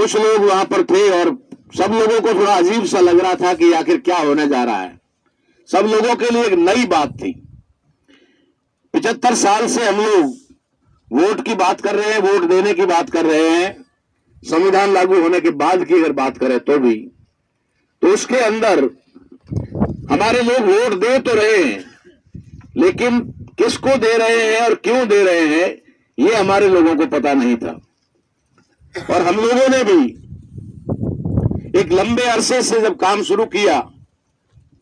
कुछ लोग वहां पर थे और सब लोगों को थोड़ा अजीब सा लग रहा था कि आखिर क्या होने जा रहा है। सब लोगों के लिए एक नई बात थी। 75 साल से हम लोग वोट की बात कर रहे हैं, वोट देने की बात कर रहे हैं। संविधान लागू होने के बाद की अगर बात करें तो भी, तो उसके अंदर हमारे लोग वोट दे तो रहे हैं, लेकिन किसको दे रहे हैं और क्यों दे रहे हैं ये हमारे लोगों को पता नहीं था। और हम लोगों ने भी एक लंबे अरसे से जब काम शुरू किया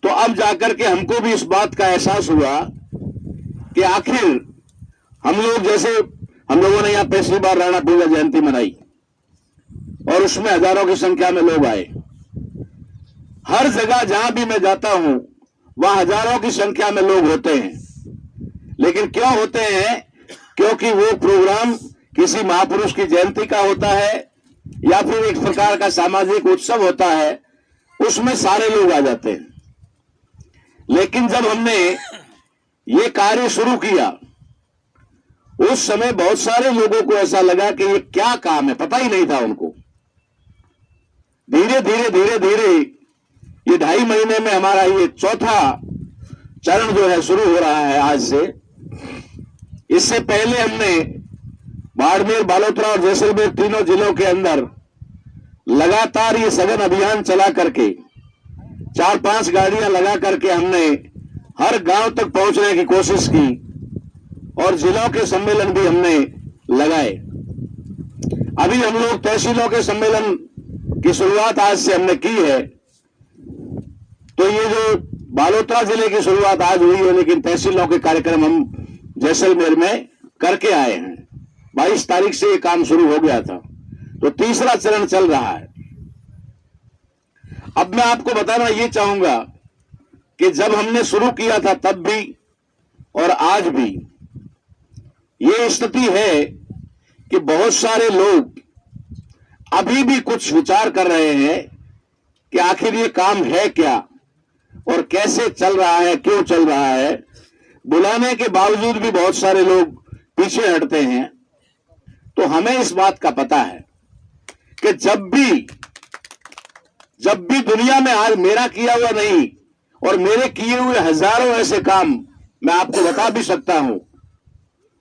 तो अब जाकर के हमको भी इस बात का एहसास हुआ कि आखिर हम लोग, जैसे हम लोगों ने यहां पिछली बार राणा पूजा जयंती मनाई और उसमें हजारों की संख्या में लोग आए। हर जगह जहां भी मैं जाता हूं वहां हजारों की संख्या में लोग होते हैं, लेकिन क्यों होते हैं? क्योंकि वो प्रोग्राम किसी महापुरुष की जयंती का होता है या फिर एक प्रकार का सामाजिक उत्सव होता है, उसमें सारे लोग आ जाते हैं। लेकिन जब हमने ये कार्य शुरू किया उस समय बहुत सारे लोगों को ऐसा लगा कि ये क्या काम है, पता ही नहीं था उनको। धीरे धीरे धीरे धीरे ये 2.5 महीने में हमारा ये चौथा चरण जो है शुरू हो रहा है आज से। इससे पहले हमने बाड़मेर, बालोतरा और जैसलमेर तीनों जिलों के अंदर लगातार ये सघन अभियान चला करके 4-5 गाड़ियां लगा करके हमने हर गांव तक पहुंचने की कोशिश की और जिलों के सम्मेलन भी हमने लगाए। अभी हम लोग तहसीलों के सम्मेलन की शुरुआत आज से हमने की है। तो ये जो बालोतरा जिले की शुरुआत आज हुई है, लेकिन तहसीलों के कार्यक्रम हम जैसलमेर में करके आए हैं। 22 तारीख से ये काम शुरू हो गया था, तो तीसरा चरण चल रहा है। अब मैं आपको बताना ये चाहूंगा कि जब हमने शुरू किया था तब भी और आज भी ये स्थिति है कि बहुत सारे लोग अभी भी कुछ विचार कर रहे हैं कि आखिर ये काम है क्या और कैसे चल रहा है, क्यों चल रहा है। बुलाने के बावजूद भी बहुत सारे लोग पीछे हटते हैं। तो हमें इस बात का पता है कि जब भी दुनिया में आज मेरा किया हुआ नहीं और मेरे किए हुए हजारों ऐसे काम मैं आपको बता भी सकता हूं,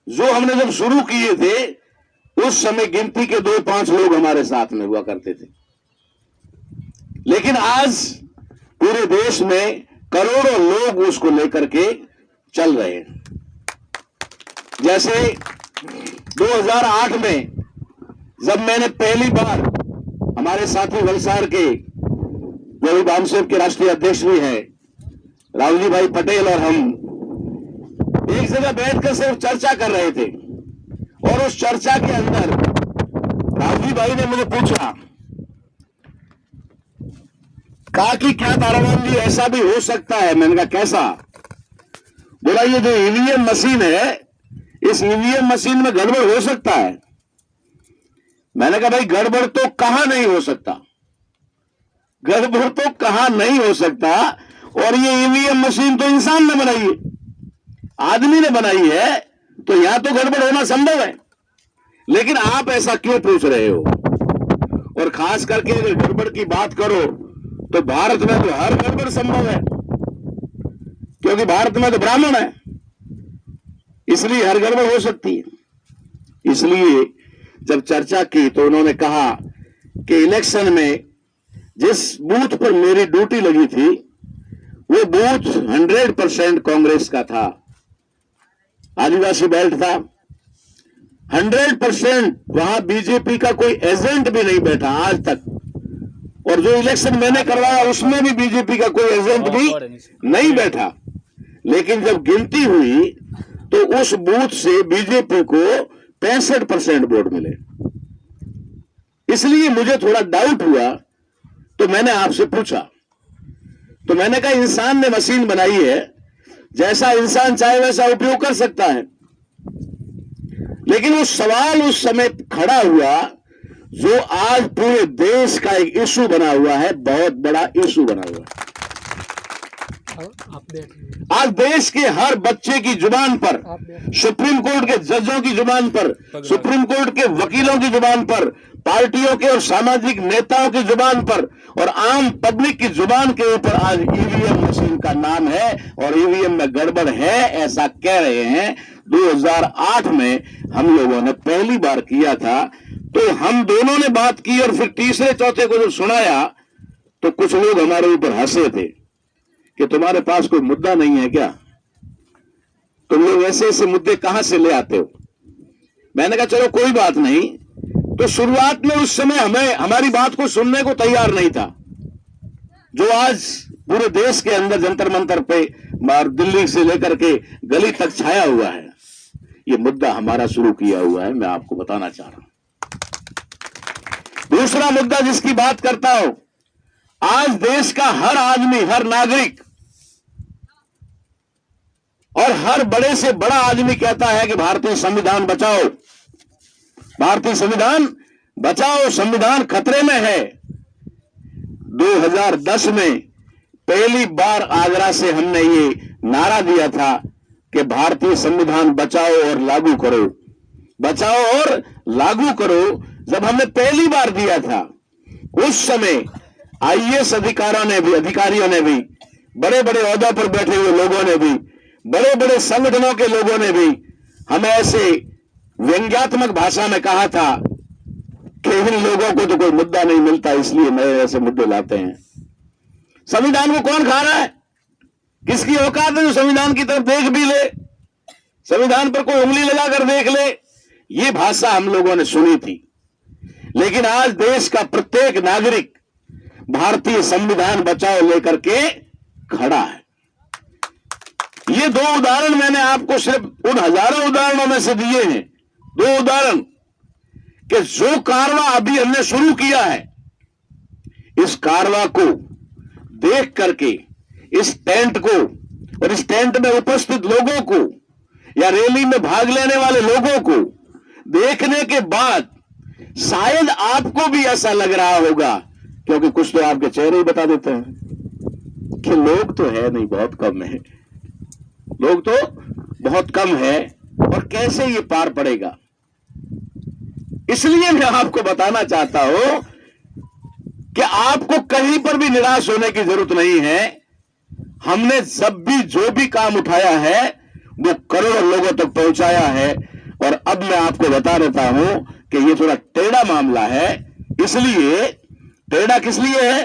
जो हमने जब शुरू किए थे उस समय गिनती के 2-5 लोग हमारे साथ में हुआ करते थे, लेकिन आज पूरे देश में करोड़ों लोग उसको लेकर के चल रहे हैं। जैसे 2008 में जब मैंने पहली बार, हमारे साथी वलसाड़ के जो वामसेव के राष्ट्रीय अध्यक्ष भी हैं रावजी भाई पटेल और हम एक जगह बैठकर सिर्फ चर्चा कर रहे थे, और उस चर्चा के अंदर रावजी भाई ने मुझे पूछा, कहा कि क्या ताराराम जी ऐसा भी हो सकता है? मैंने कहा कैसा? बोला ये जो ईवीएम मशीन है, इस ईवीएम मशीन में गड़बड़ हो सकता है। मैंने कहा भाई गड़बड़ तो कहां नहीं हो सकता, गड़बड़ तो कहां नहीं हो सकता। और ये ईवीएम मशीन तो इंसान ने बनाई है, आदमी ने बनाई है, तो यहां तो गड़बड़ होना संभव है। लेकिन आप ऐसा क्यों पूछ रहे हो? और खास करके अगर गड़बड़ की बात करो तो भारत में तो हर गड़बड़ संभव है, क्योंकि भारत में तो ब्राह्मण है, इसलिए हर गड़बड़ हो सकती है। इसलिए जब चर्चा की तो उन्होंने कहा कि इलेक्शन में जिस बूथ पर मेरी ड्यूटी लगी थी वो बूथ 100% कांग्रेस का था, आदिवासी बेल्ट था। 100% वहां बीजेपी का कोई एजेंट भी नहीं बैठा आज तक, और जो इलेक्शन मैंने करवाया उसमें भी बीजेपी का कोई एजेंट भी नहीं बैठा। लेकिन जब गिनती हुई तो उस बूथ से बीजेपी को 65% वोट मिले। इसलिए मुझे थोड़ा डाउट हुआ, तो मैंने आपसे पूछा। तो मैंने कहा इंसान ने मशीन बनाई है, जैसा इंसान चाहे वैसा उपयोग कर सकता है, लेकिन वो सवाल उस समय खड़ा हुआ जो आज पूरे देश का एक इशू बना हुआ है, बहुत बड़ा इशू बना हुआ है। आज देश के हर बच्चे की जुबान पर, सुप्रीम कोर्ट के जजों की जुबान पर, सुप्रीम कोर्ट के वकीलों की जुबान पर, पार्टियों के और सामाजिक नेताओं की जुबान पर और आम पब्लिक की जुबान के ऊपर आज ईवीएम मशीन का नाम है और ईवीएम में गड़बड़ है ऐसा कह रहे हैं। 2008 में हम लोगों ने पहली बार किया था, तो हम दोनों ने बात की और फिर तीसरे चौथे को जब सुनाया तो कुछ लोग हमारे ऊपर हंसे थे कि तुम्हारे पास कोई मुद्दा नहीं है क्या, तुम लोग ऐसे ऐसे मुद्दे कहां से ले आते हो। मैंने कहा चलो कोई बात नहीं। तो शुरुआत में उस समय हमें हमारी बात को सुनने को तैयार नहीं था, जो आज पूरे देश के अंदर जंतर मंतर पे दिल्ली से लेकर के गली तक छाया हुआ है। ये मुद्दा हमारा शुरू किया हुआ है, मैं आपको बताना चाह रहा हूं। दूसरा मुद्दा जिसकी बात करता हूं, आज देश का हर आदमी, हर नागरिक और हर बड़े से बड़ा आदमी कहता है कि भारतीय संविधान बचाओ, भारतीय संविधान बचाओ, संविधान खतरे में है। 2010 में पहली बार आगरा से हमने ये नारा दिया था कि भारतीय संविधान बचाओ और लागू करो, बचाओ और लागू करो। जब हमने पहली बार दिया था उस समय आईएएस अधिकारियों ने भी, बड़े बड़े ओहदों पर बैठे हुए लोगों ने भी, बड़े बड़े संगठनों के लोगों ने भी हमें ऐसे व्यंग्यात्मक भाषा में कहा था कि इन लोगों को तो कोई मुद्दा नहीं मिलता, इसलिए नए ऐसे मुद्दे लाते हैं। संविधान को कौन खा रहा है? किसकी औकात है जो संविधान की तरफ देख भी ले, संविधान पर कोई उंगली लगाकर देख ले? ये भाषा हम लोगों ने सुनी थी। लेकिन आज देश का प्रत्येक नागरिक भारतीय संविधान बचाओ लेकर के खड़ा है। ये दो उदाहरण मैंने आपको सिर्फ उन हजारों उदाहरणों में से दिए हैं, दो उदाहरण कि जो कारवा अभी हमने शुरू किया है, इस कारवा को देख करके, इस टेंट को और इस टेंट में उपस्थित लोगों को या रैली में भाग लेने वाले लोगों को देखने के बाद शायद आपको भी ऐसा लग रहा होगा, क्योंकि कुछ तो आपके चेहरे ही बता देते हैं कि लोग तो है नहीं, बहुत कम है, लोग तो बहुत कम है और कैसे ये पार पड़ेगा। इसलिए मैं आपको बताना चाहता हूं कि आपको कहीं पर भी निराश होने की जरूरत नहीं है। हमने जब भी जो भी काम उठाया है वो करोड़ों लोगों तक पहुंचाया है। और अब मैं आपको बता देता हूं कि ये थोड़ा टेढ़ा मामला है। इसलिए टेढ़ा किस लिए है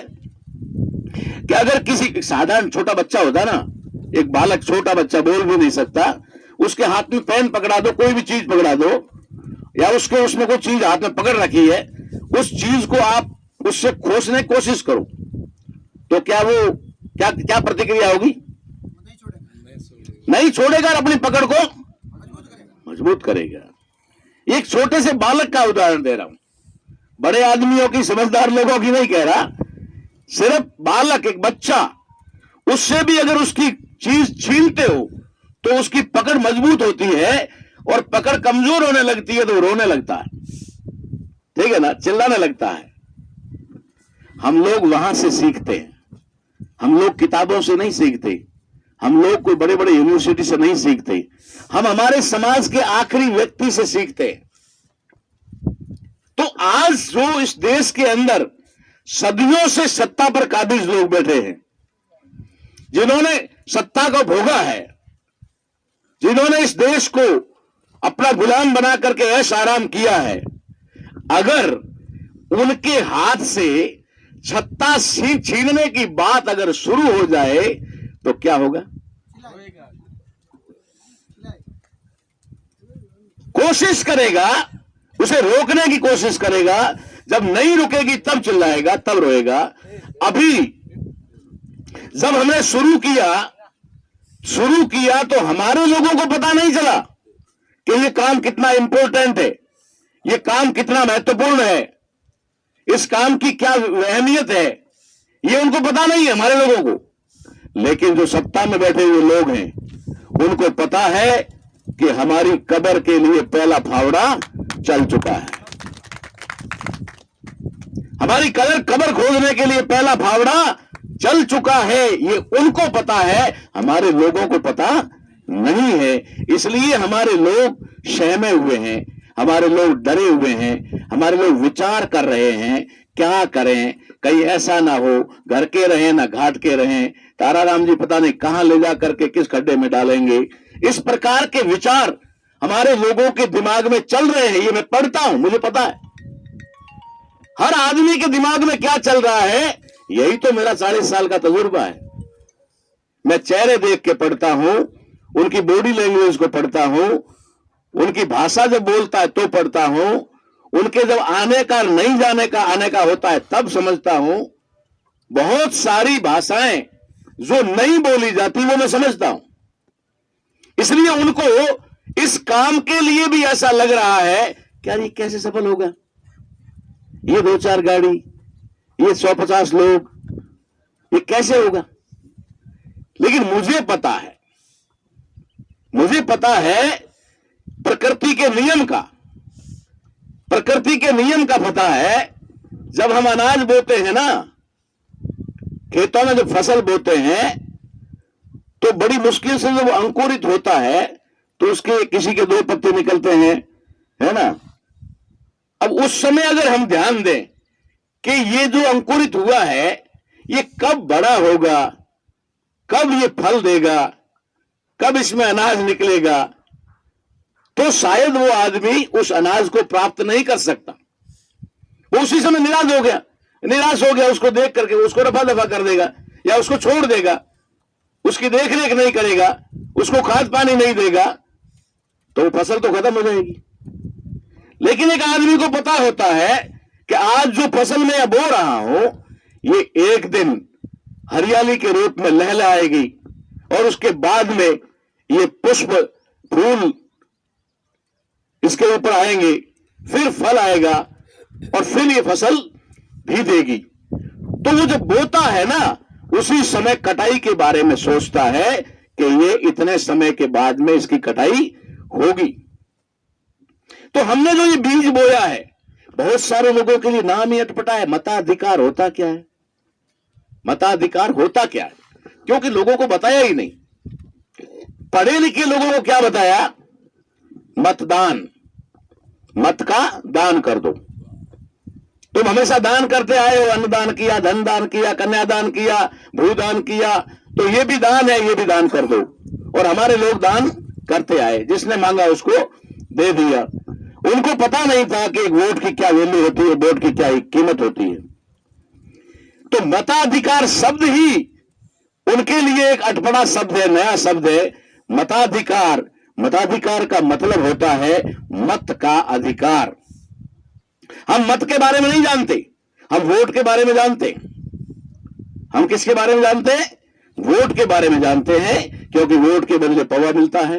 कि अगर किसी साधारण छोटा बच्चा होता ना, एक बालक, छोटा बच्चा बोल भी नहीं सकता, उसके हाथ में पेन पकड़ा दो, कोई भी चीज पकड़ा दो, या उसमें कोई चीज हाथ में पकड़ रखी है, उस चीज को आप उससे खोसने की कोशिश करो तो क्या वो क्या प्रतिक्रिया होगी? नहीं छोड़ेगा और अपनी पकड़ को मजबूत करेगा। एक छोटे से बालक का उदाहरण दे रहा हूं, बड़े आदमियों की, समझदार लोगों की नहीं कह रहा, सिर्फ बालक, एक बच्चा, उससे भी अगर उसकी चीज छीनते हो तो उसकी पकड़ मजबूत होती है और पकड़ कमजोर होने लगती है तो वो रोने लगता है, ठीक है ना, चिल्लाने लगता है। हम लोग वहां से सीखते हैं, हम लोग किताबों से नहीं सीखते, हम लोग कोई बड़े बड़े यूनिवर्सिटी से नहीं सीखते, हम हमारे समाज के आखिरी व्यक्ति से सीखते हैं। तो आज जो इस देश के अंदर सदियों से सत्ता पर काबिज लोग बैठे हैं, जिन्होंने सत्ता को भोगा है, जिन्होंने इस देश को अपना गुलाम बना करके ऐश आराम किया है, अगर उनके हाथ से सत्ता छीनने की बात अगर शुरू हो जाए तो क्या होगा? कोशिश करेगा, उसे रोकने की कोशिश करेगा, जब नहीं रुकेगी तब चिल्लाएगा, तब रोएगा। अभी जब हमने शुरू किया तो हमारे लोगों को पता नहीं चला कि ये काम कितना इंपॉर्टेंट है, ये काम कितना महत्वपूर्ण है, इस काम की क्या अहमियत है, ये उनको पता नहीं है हमारे लोगों को। लेकिन जो सत्ता में बैठे हुए लोग हैं उनको पता है कि हमारी कब्र के लिए पहला फावड़ा चल चुका है, हमारी कब्र खोदने के लिए पहला फावड़ा चल चुका है ये उनको पता है, हमारे लोगों को पता नहीं है। इसलिए हमारे लोग सहमे हुए हैं, हमारे लोग डरे हुए हैं, हमारे लोग विचार कर रहे हैं क्या करें, कहीं ऐसा ना हो घर के रहें ना घाट के रहें, ताराराम जी पता नहीं कहां ले जा करके किस खड्डे में डालेंगे। इस प्रकार के विचार हमारे लोगों के दिमाग में चल रहे हैं। ये मैं पढ़ता हूं, मुझे पता है हर आदमी के दिमाग में क्या चल रहा है। यही तो मेरा 40 साल का तजुर्बा है। मैं चेहरे देख के पढ़ता हूं, उनकी बॉडी लैंग्वेज को पढ़ता हूं, उनकी भाषा जब बोलता है तो पढ़ता हूं, उनके जब आने का नहीं जाने का आने का होता है तब समझता हूं। बहुत सारी भाषाएं जो नहीं बोली जाती वो मैं समझता हूं। इसलिए उनको इस काम के लिए भी ऐसा लग रहा है कि यार ये कैसे सफल होगा, ये 2-4 गाड़ी, ये 150 लोग, ये कैसे होगा। लेकिन मुझे पता है प्रकृति के नियम का, प्रकृति के नियम का पता है। जब हम अनाज बोते हैं ना, खेतों में जब फसल बोते हैं तो बड़ी मुश्किल से जब अंकुरित होता है तो उसके किसी के 2 पत्ते निकलते हैं, है ना। अब उस समय अगर हम ध्यान दें कि ये जो अंकुरित हुआ है ये कब बड़ा होगा, कब ये फल देगा, कब इसमें अनाज निकलेगा, तो शायद वो आदमी उस अनाज को प्राप्त नहीं कर सकता। वो उसी समय निराश हो गया, उसको देख करके उसको रफा दफा कर देगा या उसको छोड़ देगा, उसकी देखरेख नहीं करेगा, उसको खाद पानी नहीं देगा, तो वो फसल तो खत्म हो जाएगी। लेकिन एक आदमी को पता होता है कि आज जो फसल मैं बो रहा हूं ये एक दिन हरियाली के रूप में लहलहाएगी और उसके बाद में ये पुष्प फूल इसके ऊपर आएंगे, फिर फल आएगा और फिर ये फसल भी देगी। तो वो जब बोता है ना उसी समय कटाई के बारे में सोचता है कि ये इतने समय के बाद में इसकी कटाई होगी। तो हमने जो ये बीज बोया है, बहुत सारे लोगों के लिए नाम ही अटपटा है। मताधिकार होता क्या है, मताधिकार होता क्या है, क्योंकि लोगों को बताया ही नहीं। पढ़े लिखे लोगों को क्या बताया, मतदान, मत का दान कर दो। तुम हमेशा दान करते आए हो, अन्नदान किया, धन दान किया, कन्यादान किया, भूदान किया, तो ये भी दान है, ये भी दान कर दो। और हमारे लोग दान करते आए, जिसने मांगा उसको दे दिया। उनको पता नहीं था कि एक वोट की क्या वैल्यू होती है, वोट की क्या कीमत होती है। तो मताधिकार शब्द ही उनके लिए एक अटपटा शब्द है, नया शब्द है। मताधिकार, मताधिकार का मतलब होता है मत का अधिकार। हम मत के बारे में नहीं जानते, हम वोट के बारे में जानते। हम किसके बारे में जानते हैं, वोट के बारे में जानते हैं, क्योंकि वोट के बदले पौवा मिलता है,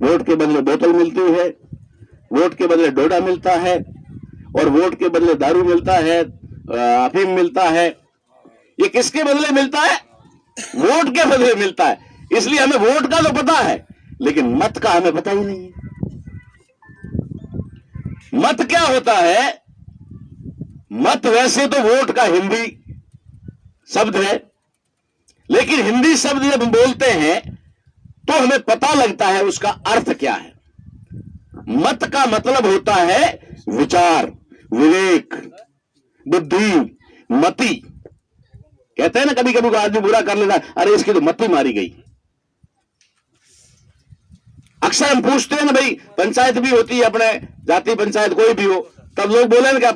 वोट के बदले बोतल मिलती है, वोट के बदले डोडा मिलता है, और वोट के बदले दारू मिलता है, अफीम मिलता है। ये किसके बदले मिलता है, वोट के बदले मिलता है। इसलिए हमें वोट का तो पता है, लेकिन मत का हमें पता ही नहीं है। मत क्या होता है, मत वैसे तो वोट का हिंदी शब्द है, लेकिन हिंदी शब्द जब हम बोलते हैं तो हमें पता लगता है उसका अर्थ क्या है। मत का मतलब होता है विचार, विवेक, बुद्धि, मति। कहते हैं ना कभी कभी आदमी बुरा कर लेता है, अरे इसकी तो मति मारी गई। अक्सर हम पूछते हैं ना, भाई पंचायत भी होती है, अपने जाति पंचायत कोई भी हो, तब लोग बोले ना कि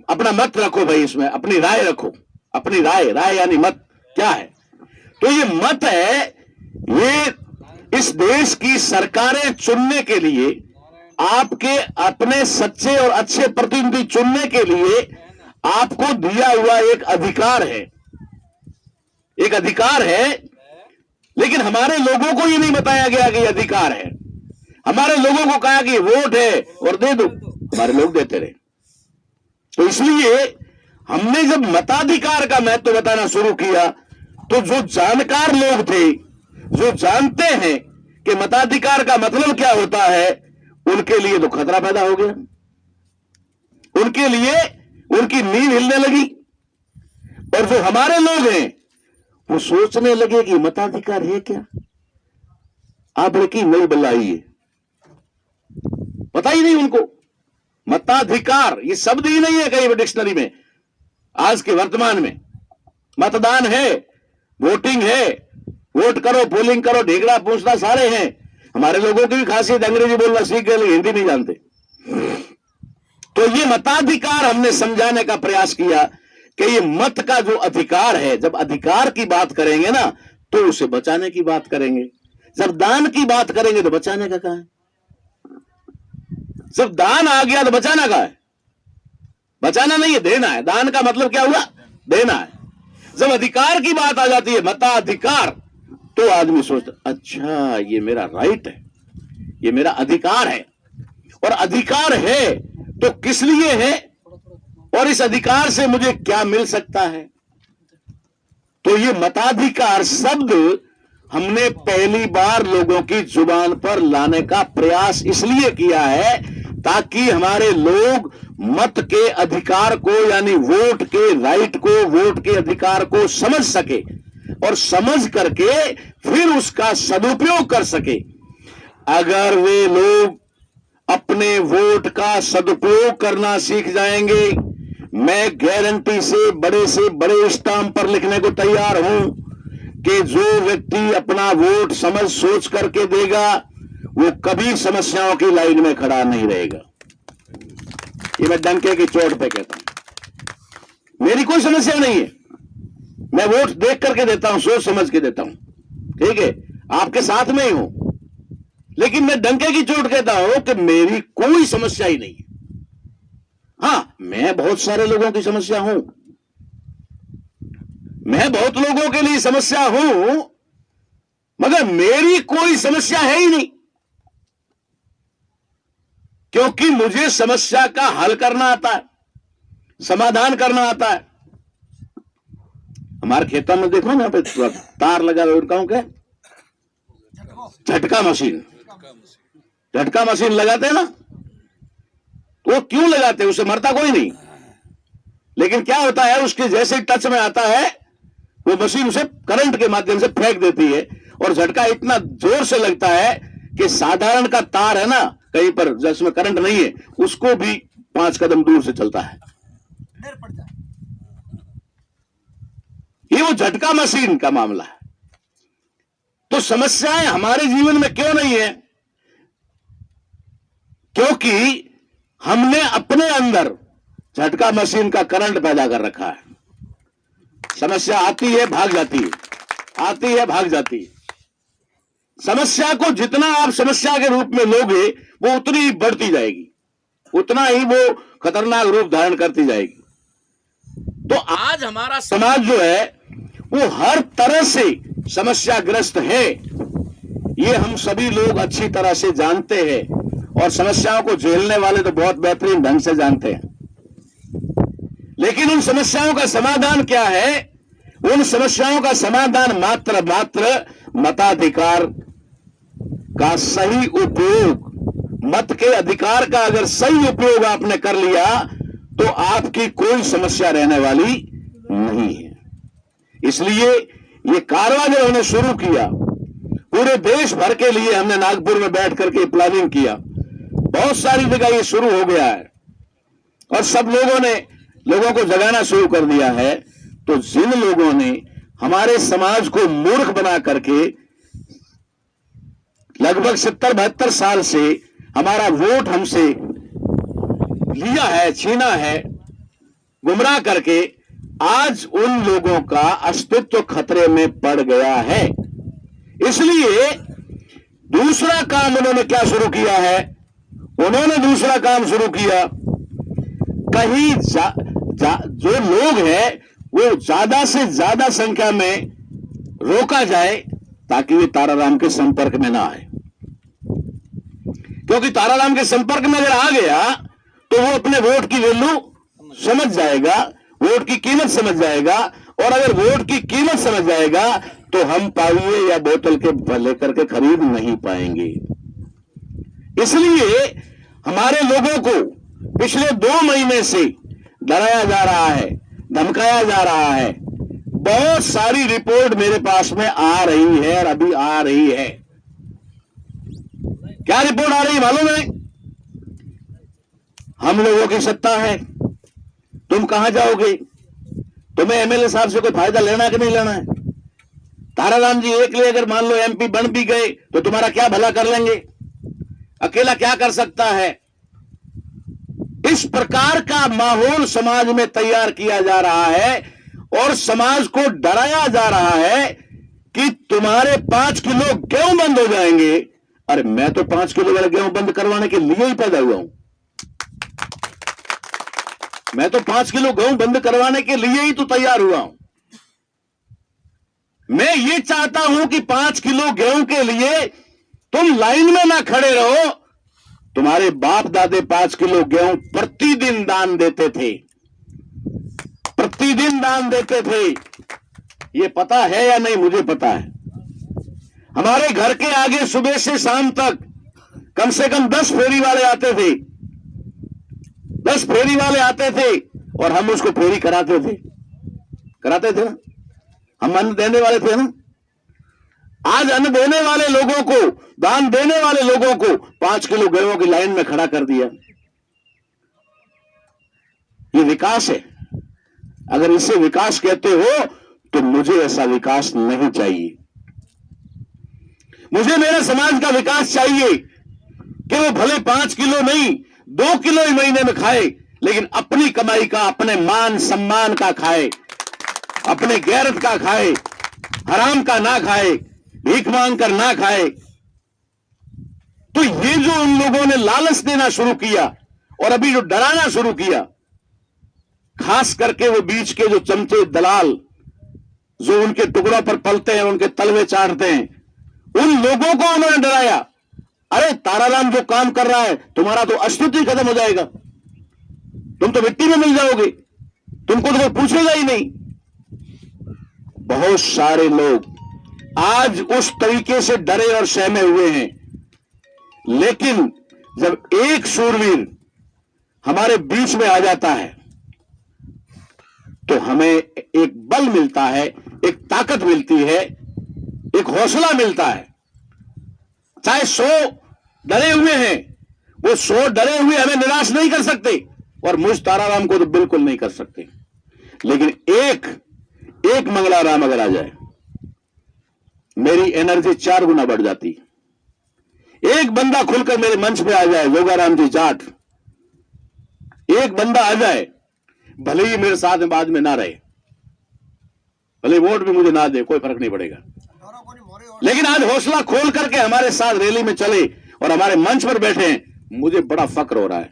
अपना मत रखो भाई, इसमें अपनी राय रखो। अपनी राय, राय यानी मत क्या है, तो ये मत है, ये इस देश की सरकारें चुनने के लिए, आपके अपने सच्चे और अच्छे प्रतिनिधि चुनने के लिए आपको दिया हुआ एक अधिकार है, एक अधिकार है। लेकिन हमारे लोगों को ये नहीं बताया गया कि ये अधिकार है। हमारे लोगों को कहा कि वोट है और दे दो, हमारे लोग देते रहे। तो इसलिए हमने जब मताधिकार का महत्व बताना शुरू किया, तो जो जानकार लोग थे, जो जानते हैं कि मताधिकार का मतलब क्या होता है, उनके लिए तो खतरा पैदा हो गया। उनके लिए उनकी नींद हिलने लगी। और जो हमारे लोग हैं वो सोचने लगे कि मताधिकार है क्या, आप की नई बल्लाई है, पता ही नहीं उनको। मताधिकार ये शब्द ही नहीं है कहीं भी डिक्शनरी में। आज के वर्तमान में मतदान है, वोटिंग है, वोट करो, पोलिंग करो, ढेकड़ा पूछना सारे हैं। हमारे लोगों की भी खासियत अंग्रेजी बोलना सीख गए, हिंदी नहीं जानते। तो ये मताधिकार हमने समझाने का प्रयास किया कि ये मत का जो अधिकार है, जब अधिकार की बात करेंगे ना तो उसे बचाने की बात करेंगे। जब दान की बात करेंगे तो बचाने का कहां है? जब दान आ गया तो बचाना का है? बचाना नहीं है, देना है। दान का मतलब क्या हुआ? देना है। जब अधिकार की बात आ जाती है, मताधिकार, तो आदमी सोचता अच्छा ये मेरा राइट है, ये मेरा अधिकार है। और अधिकार है तो किस लिए है और इस अधिकार से मुझे क्या मिल सकता है? तो ये मताधिकार शब्द हमने पहली बार लोगों की जुबान पर लाने का प्रयास इसलिए किया है ताकि हमारे लोग मत के अधिकार को, यानी वोट के राइट को, वोट के अधिकार को समझ सके और समझ करके फिर उसका सदुपयोग कर सके। अगर वे लोग अपने वोट का सदुपयोग करना सीख जाएंगे, मैं गारंटी से बड़े स्टाम्प पर लिखने को तैयार हूं कि जो व्यक्ति अपना वोट समझ सोच करके देगा वो कभी समस्याओं की लाइन में खड़ा नहीं रहेगा। ये मैं डंके की चोट पे कहता हूं। मेरी कोई समस्या नहीं है, मैं वोट देख करके देता हूं, सोच समझ के देता हूं, ठीक है, आपके साथ में ही हूं। लेकिन मैं डंके की चोट कहता हूं कि मेरी कोई समस्या ही नहीं है। हां, मैं बहुत सारे लोगों की समस्या हूं, मैं बहुत लोगों के लिए समस्या हूं, मगर मेरी कोई समस्या है ही नहीं, क्योंकि मुझे समस्या का हल करना आता है, समाधान करना आता है। हमारे खेतों में देखो ना, पे तार लगा हुआ, उनका क्या, झटका मशीन, झटका मशीन लगाते हैं ना, तो वो क्यों लगाते हैं? उसे मरता कोई नहीं, लेकिन क्या होता है, उसके जैसे टच में आता है वो मशीन उसे करंट के माध्यम से फेंक देती है और झटका इतना जोर से लगता है कि साधारण का तार है ना कहीं पर जिसमें करंट नहीं है, उसको भी 5 कदम दूर से चलता है। ये वो झटका मशीन का मामला है। तो समस्याएं हमारे जीवन में क्यों नहीं है? क्योंकि हमने अपने अंदर झटका मशीन का करंट पैदा कर रखा है। समस्या आती है, भाग जाती है, आती है, भाग जाती है। समस्या को जितना आप समस्या के रूप में लोगे वो उतनी ही बढ़ती जाएगी, उतना ही वो खतरनाक रूप धारण करती जाएगी। तो आज हमारा समाज जो है वो हर तरह से समस्याग्रस्त है, ये हम सभी लोग अच्छी तरह से जानते हैं और समस्याओं को झेलने वाले तो बहुत बेहतरीन ढंग से जानते हैं। लेकिन उन समस्याओं का समाधान क्या है? उन समस्याओं का समाधान मात्र मताधिकार का सही उपयोग, मत के अधिकार का अगर सही उपयोग आपने कर लिया तो आपकी कोई समस्या रहने वाली नहीं है। इसलिए ये कारवां जब हमने शुरू किया, पूरे देश भर के लिए हमने नागपुर में बैठ करके प्लानिंग किया, बहुत सारी जगह ये शुरू हो गया है और सब लोगों ने लोगों को जगाना शुरू कर दिया है। तो जिन लोगों ने हमारे समाज को मूर्ख बना करके लगभग 70-72 साल से हमारा वोट हमसे लिया है, छीना है, गुमराह करके, आज उन लोगों का अस्तित्व खतरे में पड़ गया है। इसलिए दूसरा काम उन्होंने क्या शुरू किया है? उन्होंने दूसरा काम शुरू किया, कहीं जो लोग हैं वो ज्यादा से ज्यादा संख्या में रोका जाए ताकि वे ताराराम के संपर्क में ना आए, क्योंकि ताराराम के संपर्क में अगर आ गया तो वो अपने वोट की वैल्यू समझ जाएगा, वोट की कीमत समझ जाएगा, और अगर वोट की कीमत समझ जाएगा तो हम पाइए या बोतल के लेकर के खरीद नहीं पाएंगे। इसलिए हमारे लोगों को पिछले 2 महीने से डराया जा रहा है, धमकाया जा रहा है बहुत सारी रिपोर्ट मेरे पास में आ रही है और अभी आ रही है। क्या रिपोर्ट आ रही मालूम है? हम लोगों की सत्ता है, तुम कहां जाओगे? तुम्हें एमएलए साहब से कोई फायदा लेना है कि नहीं लेना है? ताराराम जी एक लिए अगर मान लो एमपी बन भी गए तो तुम्हारा क्या भला कर लेंगे? अकेला क्या कर सकता है? इस प्रकार का माहौल समाज में तैयार किया जा रहा है और समाज को डराया जा रहा है कि तुम्हारे 5 किलो गेहूं बंद हो जाएंगे। अरे मैं तो 5 किलो वाला गेहूं बंद करवाने के लिए ही पैदा हुआ हूं। मैं तो 5 किलो गेहूं बंद करवाने के लिए ही तो तैयार हुआ हूं। मैं ये चाहता हूं कि 5 किलो गेहूं के लिए तुम लाइन में ना खड़े रहो। तुम्हारे बाप दादे 5 किलो गेहूं प्रतिदिन दान देते थे, प्रतिदिन दान देते थे। ये पता है या नहीं? मुझे पता है। हमारे घर के आगे सुबह से शाम तक कम से कम 10 फेरी वाले आते थे, 10 फेरी वाले आते थे और हम उसको फेरी कराते थे ना। हम अन्न देने वाले थे ना। आज अन्न देने वाले लोगों को, दान देने वाले लोगों को 5 किलो गेहूं की लाइन में खड़ा कर दिया। ये विकास है? अगर इसे विकास कहते हो तो मुझे ऐसा विकास नहीं चाहिए। मुझे मेरे समाज का विकास चाहिए कि वो भले 5 किलो नहीं 2 किलो ही महीने में खाए, लेकिन अपनी कमाई का, अपने मान सम्मान का खाए, अपने गैरत का खाए, हराम का ना खाए, भीख मांग कर ना खाए। तो ये जो उन लोगों ने लालच देना शुरू किया और अभी जो डराना शुरू किया, खास करके वो बीच के जो चमचे दलाल जो उनके टुकड़ों पर पलते हैं, उनके तलवे चाटते हैं, उन लोगों को उन्होंने डराया। अरे ताराराम जो काम कर रहा है, तुम्हारा तो अस्तित्व खत्म हो जाएगा, तुम तो मिट्टी में मिल जाओगे, तुमको तो कोई पूछेगा ही नहीं। बहुत सारे लोग आज उस तरीके से डरे और सहमे हुए हैं। लेकिन जब एक शूरवीर हमारे बीच में आ जाता है तो हमें एक बल मिलता है, एक ताकत मिलती है, एक हौसला मिलता है। चाहे 100 डरे हुए हैं, वो 100 डरे हुए हमें निराश नहीं कर सकते और मुझ ताराराम को तो बिल्कुल नहीं कर सकते। लेकिन एक मंगलाराम अगर आ जाए, मेरी एनर्जी 4 गुना बढ़ जाती। एक बंदा खुलकर मेरे मंच पे आ जाए, जोगाराम जी जाट, एक बंदा आ जाए, भले ही मेरे साथ में बाद में ना रहे, भले वोट भी मुझे ना दे, कोई फर्क नहीं पड़ेगा, लेकिन आज हौसला खोल करके हमारे साथ रैली में चले और हमारे मंच पर बैठे हैं, मुझे बड़ा फक्र हो रहा है।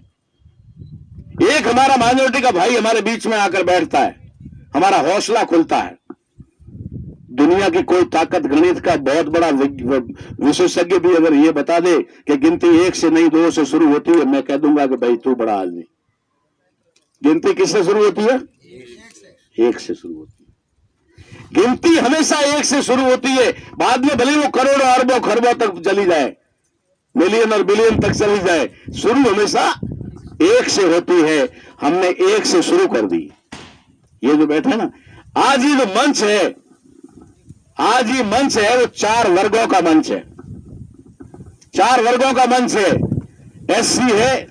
एक हमारा माइनॉरिटी का भाई हमारे बीच में आकर बैठता है, हमारा हौसला खुलता है। दुनिया की कोई ताकत, गणित का बहुत बड़ा विशेषज्ञ भी अगर ये बता दे कि गिनती 1 से नहीं 2 से शुरू होती है, मैं कह दूंगा कि भाई तू बड़ा आदमी। गिनती किससे शुरू होती है? 1 से शुरू होती है। गिनती हमेशा 1 से शुरू होती है, बाद में भले वो करोड़ों अरबों खरबों तक चली जाए, मिलियन और बिलियन तक चली जाए, शुरू हमेशा 1 से होती है। हमने 1 से शुरू कर दी। ये जो बैठे ना, आज ये जो मंच है, आज ये मंच है, वो 4 वर्गों का मंच है। 4 वर्गों का मंच है। एससी है,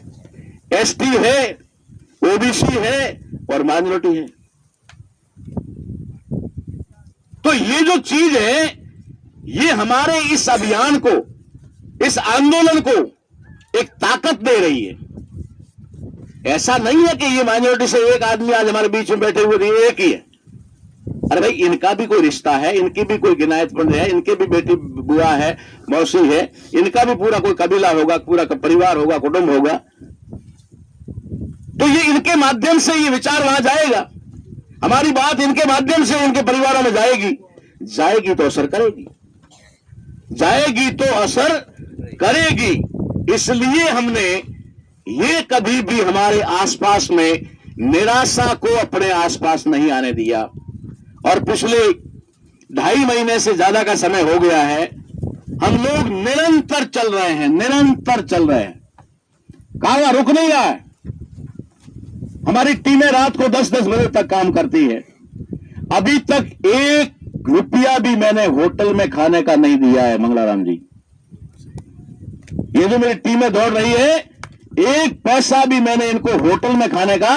एसटी है, ओबीसी है और माइनॉरिटी है। तो ये जो चीज है, ये हमारे इस अभियान को, इस आंदोलन को एक ताकत दे रही है। ऐसा नहीं है कि ये माइनॉरिटी से एक आदमी आज हमारे बीच में बैठे हुए थे, एक ही है। अरे भाई, इनका भी कोई रिश्ता है, इनकी भी कोई गिनायतपन है, इनके भी बेटी बुआ है, मौसी है, इनका भी पूरा कोई कबीला होगा, पूरा परिवार होगा, कुटुंब होगा। तो ये इनके माध्यम से ये विचार वहां जाएगा, हमारी बात इनके माध्यम से उनके परिवारों में जाएगी। जाएगी तो असर करेगी, जाएगी तो असर करेगी। इसलिए हमने ये कभी भी हमारे आसपास में निराशा को अपने आसपास नहीं आने दिया। और पिछले 2.5 महीने से ज्यादा का समय हो गया है, हम लोग निरंतर चल रहे हैं, निरंतर चल रहे हैं, काम रुक नहीं रहा है। हमारी टीमें रात को 10-10 बजे तक काम करती है। अभी तक 1 रुपया भी मैंने होटल में खाने का नहीं दिया है मंगलाराम जी। ये जो मेरी टीमें दौड़ रही है, 1 पैसा भी मैंने इनको होटल में खाने का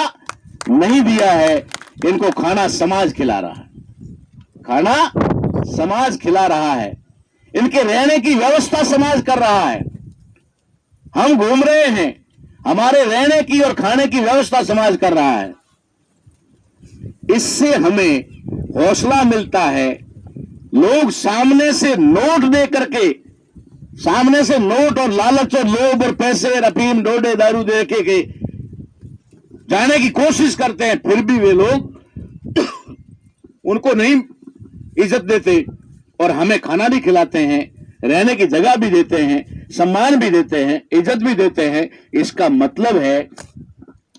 नहीं दिया है। इनको खाना समाज खिला रहा है, खाना समाज खिला रहा है। इनके रहने की व्यवस्था समाज कर रहा है। हम घूम रहे हैं, हमारे रहने की और खाने की व्यवस्था समाज कर रहा है। इससे हमें हौसला मिलता है। लोग सामने से नोट दे करके, सामने से नोट और लालच और लोभ और पैसे और अफीम डोडे दारू दे के जाने की कोशिश करते हैं, फिर भी वे लोग उनको नहीं इज्जत देते और हमें खाना भी खिलाते हैं, रहने की जगह भी देते हैं, सम्मान भी देते हैं, इज्जत भी देते हैं। इसका मतलब है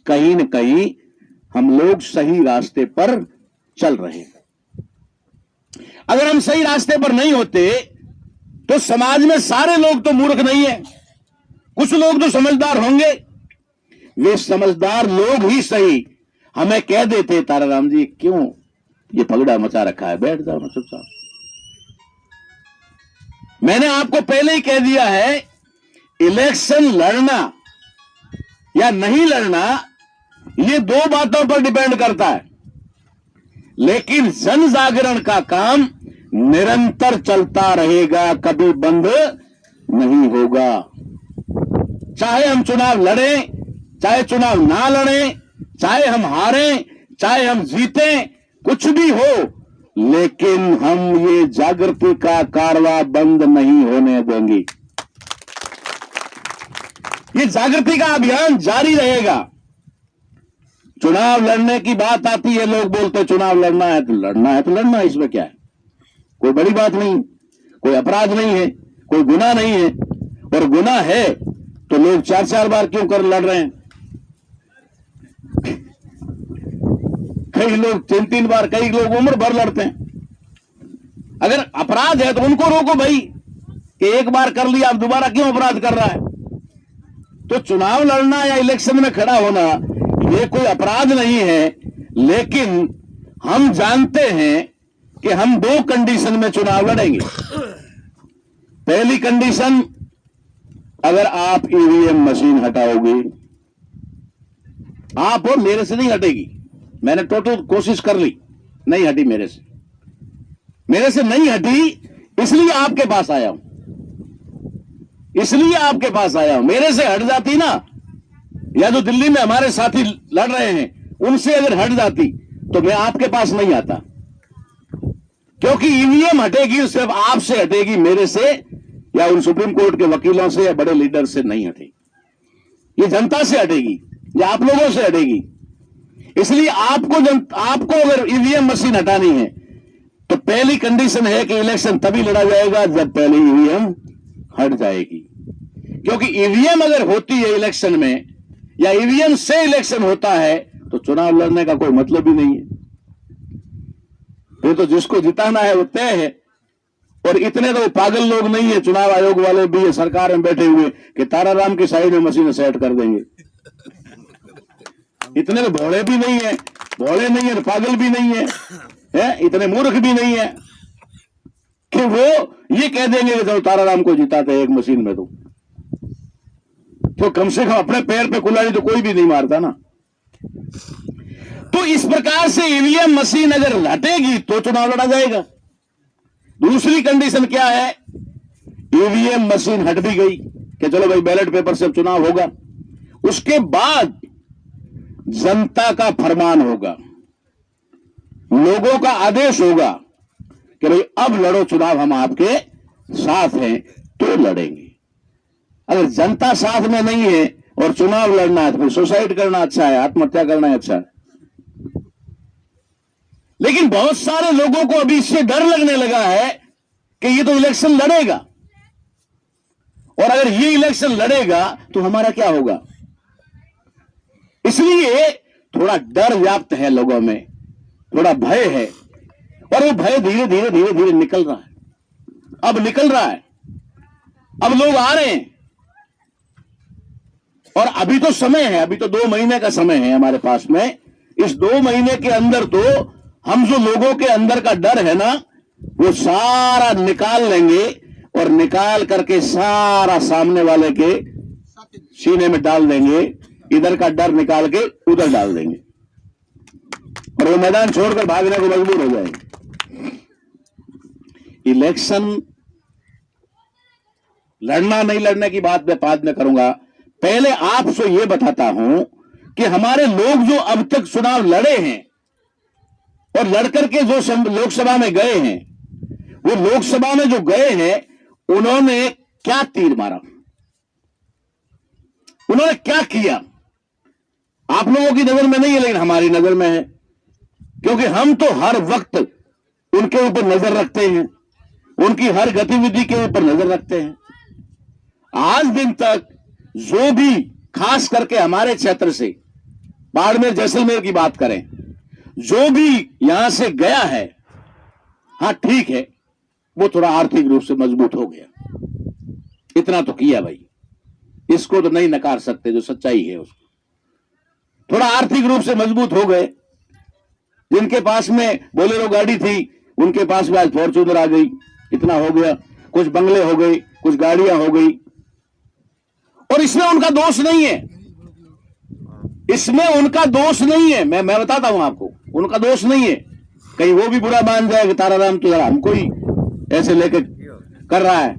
कहीं न कहीं हम लोग सही रास्ते पर चल रहे हैं। अगर हम सही रास्ते पर नहीं होते तो समाज में सारे लोग तो मूर्ख नहीं है, कुछ लोग तो समझदार होंगे। वे समझदार लोग ही सही हमें कह देते, ताराराम जी क्यों ये पगड़ा मचा रखा है, बैठ जाओ ना चुपचाप। मैंने आपको पहले ही कह दिया है, इलेक्शन लड़ना या नहीं लड़ना ये 2 बातों पर डिपेंड करता है, लेकिन जन जागरण का काम निरंतर चलता रहेगा, कभी बंद नहीं होगा। चाहे हम चुनाव लड़ें, चाहे चुनाव ना लड़ें, चाहे हम हारें, चाहे हम जीतें, कुछ भी हो, लेकिन हम ये जागृति का कारवां बंद नहीं होने देंगे। ये जागृति का अभियान जारी रहेगा। चुनाव लड़ने की बात आती है, लोग बोलते चुनाव लड़ना है तो लड़ना है, तो लड़ना है, इसमें क्या है, कोई बड़ी बात नहीं, कोई अपराध नहीं है, कोई गुनाह नहीं है। और गुनाह है तो लोग 4-4 बार क्यों कर लड़ रहे हैं? कई लोग 3-3 बार, कई लोग उम्र भर लड़ते हैं। अगर अपराध है तो उनको रोको भाई, कि एक बार कर लिया, अब दोबारा क्यों अपराध कर रहा है? तो चुनाव लड़ना या इलेक्शन में खड़ा होना ये कोई अपराध नहीं है, लेकिन हम जानते हैं कि हम 2 कंडीशन में चुनाव लड़ेंगे। पहली कंडीशन, अगर आप ईवीएम मशीन हटाओगे, आप और मेरे से नहीं हटेगी। मैंने टोटल कोशिश कर ली, नहीं हटी मेरे से नहीं हटी, इसलिए आपके पास आया हूं, इसलिए आपके पास आया हूं। मेरे से हट जाती ना, या जो दिल्ली में हमारे साथी लड़ रहे हैं उनसे अगर हट जाती तो मैं आपके पास नहीं आता, क्योंकि ईवीएम हटेगी सिर्फ आपसे हटेगी, मेरे से या उन सुप्रीम कोर्ट के वकीलों से या बड़े लीडर से नहीं हटेगी। ये जनता से हटेगी या आप लोगों से हटेगी। इसलिए आपको अगर ईवीएम मशीन हटानी है तो पहली कंडीशन है कि इलेक्शन तभी लड़ा जाएगा जब पहले ईवीएम हट जाएगी। क्योंकि ईवीएम अगर होती है इलेक्शन में या ईवीएम से इलेक्शन होता है तो चुनाव लड़ने का कोई मतलब ही नहीं है। फिर तो जिसको जिताना है वो तय है। और इतने तो पागल लोग नहीं है, चुनाव आयोग वाले भी है सरकार में बैठे हुए, कि ताराराम की साइड में मशीन सेट कर देंगे। इतने तो भोले भी नहीं है, भोले नहीं है, पागल भी नहीं है, इतने मूर्ख भी नहीं है कि वो ये कह देंगे कि जब ताराराम को जिताते एक मशीन में तो कम से कम अपने पैर पे कुल्हाड़ी तो कोई भी नहीं मारता ना। तो इस प्रकार से ईवीएम मशीन अगर हटेगी तो चुनाव लड़ा जाएगा। दूसरी कंडीशन क्या है? ईवीएम मशीन हट भी गई कि चलो भाई बैलेट पेपर से अब चुनाव होगा, उसके बाद जनता का फरमान होगा, लोगों का आदेश होगा कि भाई अब लड़ो चुनाव, हम आपके साथ हैं, तो लड़ेंगे। अगर जनता साथ में नहीं है और चुनाव लड़ना है तो फिर सुसाइड करना अच्छा है, आत्महत्या करना है अच्छा है। लेकिन बहुत सारे लोगों को अभी इससे डर लगने लगा है कि ये तो इलेक्शन लड़ेगा, और अगर ये इलेक्शन लड़ेगा तो हमारा क्या होगा। इसलिए थोड़ा डर व्याप्त है लोगों में, थोड़ा भय है, और वो भय धीरे धीरे धीरे धीरे निकल रहा है। अब निकल रहा है, अब लोग आ रहे हैं। और अभी तो समय है, अभी तो 2 महीने का समय है हमारे पास में। इस 2 महीने के अंदर तो हम जो लोगों के अंदर का डर है ना, वो सारा निकाल लेंगे और निकाल करके सारा सामने वाले के सीने में डाल देंगे। इधर का डर निकाल के उधर डाल देंगे और वो मैदान छोड़कर भागने को मजबूर हो जाएंगे। इलेक्शन लड़ना नहीं लड़ने की बात मैं बाद में करूंगा। पहले आपसे ये बताता हूं कि हमारे लोग जो अब तक चुनाव लड़े हैं और लड़कर के जो लोकसभा में गए हैं, वो लोकसभा में जो गए हैं उन्होंने क्या तीर मारा, उन्होंने क्या किया, आप लोगों की नजर में नहीं है लेकिन हमारी नजर में है, क्योंकि हम तो हर वक्त उनके ऊपर नजर रखते हैं, उनकी हर गतिविधि के ऊपर नजर रखते हैं। आज दिन तक जो भी खास करके हमारे क्षेत्र से बाड़मेर जैसलमेर की बात करें, जो भी यहां से गया है, हां ठीक है, वो थोड़ा आर्थिक रूप से मजबूत हो गया, इतना तो किया भाई, इसको तो नहीं नकार सकते, जो सच्चाई है उसको। थोड़ा आर्थिक रूप से मजबूत हो गए। जिनके पास में बोलेरो गाड़ी थी उनके पास में आज फॉर्च्यूनर आ गई, इतना हो गया। कुछ बंगले हो गई, कुछ गाड़ियां हो गई, और इसमें उनका दोष नहीं है, इसमें उनका दोष नहीं है। मैं बताता हूं आपको, उनका दोष नहीं है। कहीं वो भी बुरा मान जाए कि ताराराम तो जरा हमको ही ऐसे लेके कर रहा है।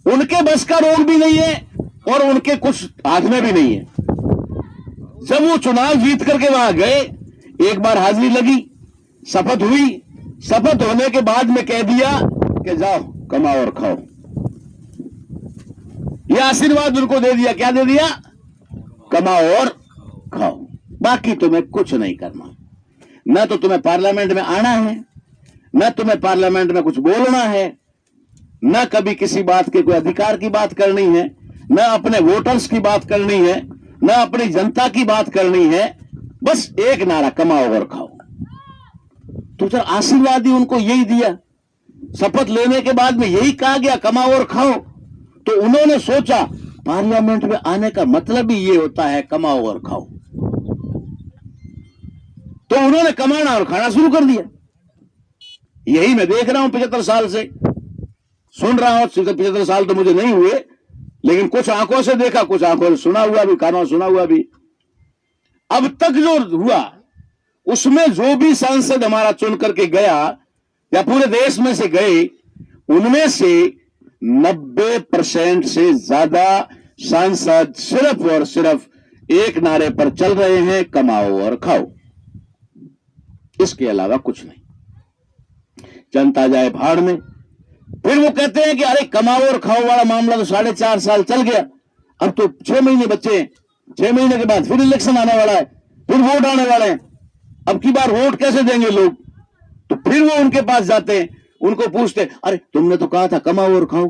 उनके बस का रोग भी नहीं है और उनके कुछ हाथ में भी नहीं है। जब वो चुनाव जीत करके वहां गए, एक बार हाजिरी लगी, शपथ हुई, शपथ होने के बाद में कह दिया कि जाओ कमाओ और खाओ। यह आशीर्वाद उनको दे दिया। क्या दे दिया? कमाओ और खाओ, बाकी तुम्हें कुछ नहीं करना। न तो तुम्हें पार्लियामेंट में आना है, न तुम्हें पार्लियामेंट में कुछ बोलना है, न कभी किसी बात के कोई अधिकार की बात करनी है, न अपने वोटर्स की बात करनी है, न अपनी जनता की बात करनी है। बस एक नारा, कमाओ और खाओ। तो सर आशीर्वाद ही उनको यही दिया। शपथ लेने के बाद में यही कहा गया, कमाओ और खाओ। तो उन्होंने सोचा पार्लियामेंट में आने का मतलब ही ये होता है, कमाओ और खाओ। तो उन्होंने कमाना और खाना शुरू कर दिया। यही मैं देख रहा हूं 75 साल से, सुन रहा हूं। 75 साल तो मुझे नहीं हुए, लेकिन कुछ आंखों से देखा, कुछ आंखों से सुना हुआ भी, कानों सुना हुआ भी। अब तक जो हुआ उसमें जो भी सांसद हमारा चुन करके गया या पूरे देश में से गए, उनमें से 90% से ज्यादा सांसद सिर्फ और सिर्फ एक नारे पर चल रहे हैं, कमाओ और खाओ। इसके अलावा कुछ नहीं। जनता जाए भाड़ में। फिर वो कहते हैं कि अरे कमाओ और खाओ वाला मामला तो 4.5 साल चल गया, अब तो 6 महीने बचे हैं। 6 महीने के बाद फिर इलेक्शन आने वाला है, फिर वोट आने वाले हैं। अब की बार वोट कैसे देंगे लोग? तो फिर वो उनके पास जाते हैं, उनको पूछते, अरे तुमने तो कहा था कमाओ और खाओ,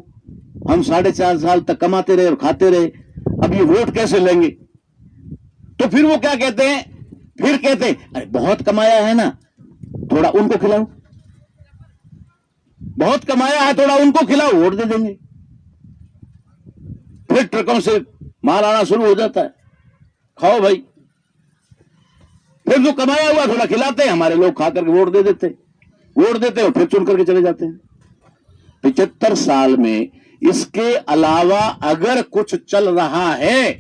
हम 4.5 साल तक कमाते रहे और खाते रहे, अब ये वोट कैसे लेंगे? तो फिर वो क्या कहते हैं? फिर कहते हैं अरे बहुत कमाया है ना, थोड़ा उनको खिलाओ। बहुत कमाया है, थोड़ा उनको खिलाओ, वोट दे देंगे। फिर ट्रकों से माल आना शुरू हो जाता है, खाओ भाई। फिर जो कमाया हुआ थोड़ा खिलाते हैं, हमारे लोग खा करके वोट दे देते, वोट देते और फिर चुन करके चले जाते हैं। 75 साल में इसके अलावा अगर कुछ चल रहा है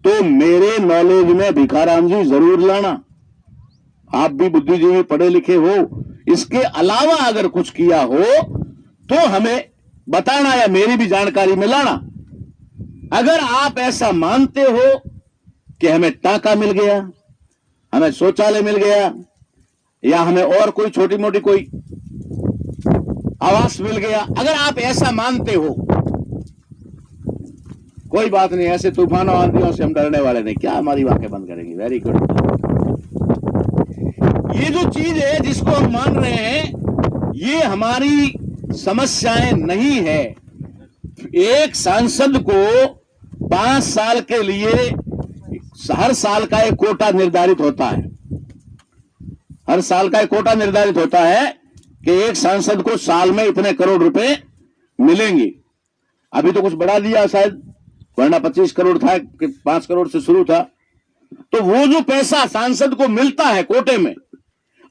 तो मेरे नॉलेज में भिखाराम जी जरूर लाना। आप भी बुद्धिजीवी पढ़े लिखे हो, इसके अलावा अगर कुछ किया हो तो हमें बताना या मेरी भी जानकारी में लाना। अगर आप ऐसा मानते हो कि हमें टाका मिल गया, हमें शौचालय मिल गया, या हमें और कोई छोटी मोटी कोई आवास मिल गया, अगर आप ऐसा मानते हो, कोई बात नहीं, ऐसे तूफानों आंधियों से हम डरने वाले नहीं। क्या हमारी आंखें बंद करेंगी? Very good. ये जो चीज है जिसको हम मान रहे हैं, ये हमारी समस्याएं नहीं है। एक सांसद को 5 साल के लिए हर साल का एक कोटा निर्धारित होता है। हर साल का एक कोटा निर्धारित होता है कि एक सांसद को साल में इतने करोड़ रुपए मिलेंगे। अभी तो कुछ बढ़ा दिया शायद, वरना 25 करोड़ था कि 5 करोड़ से शुरू था। तो वो जो पैसा सांसद को मिलता है कोटे में,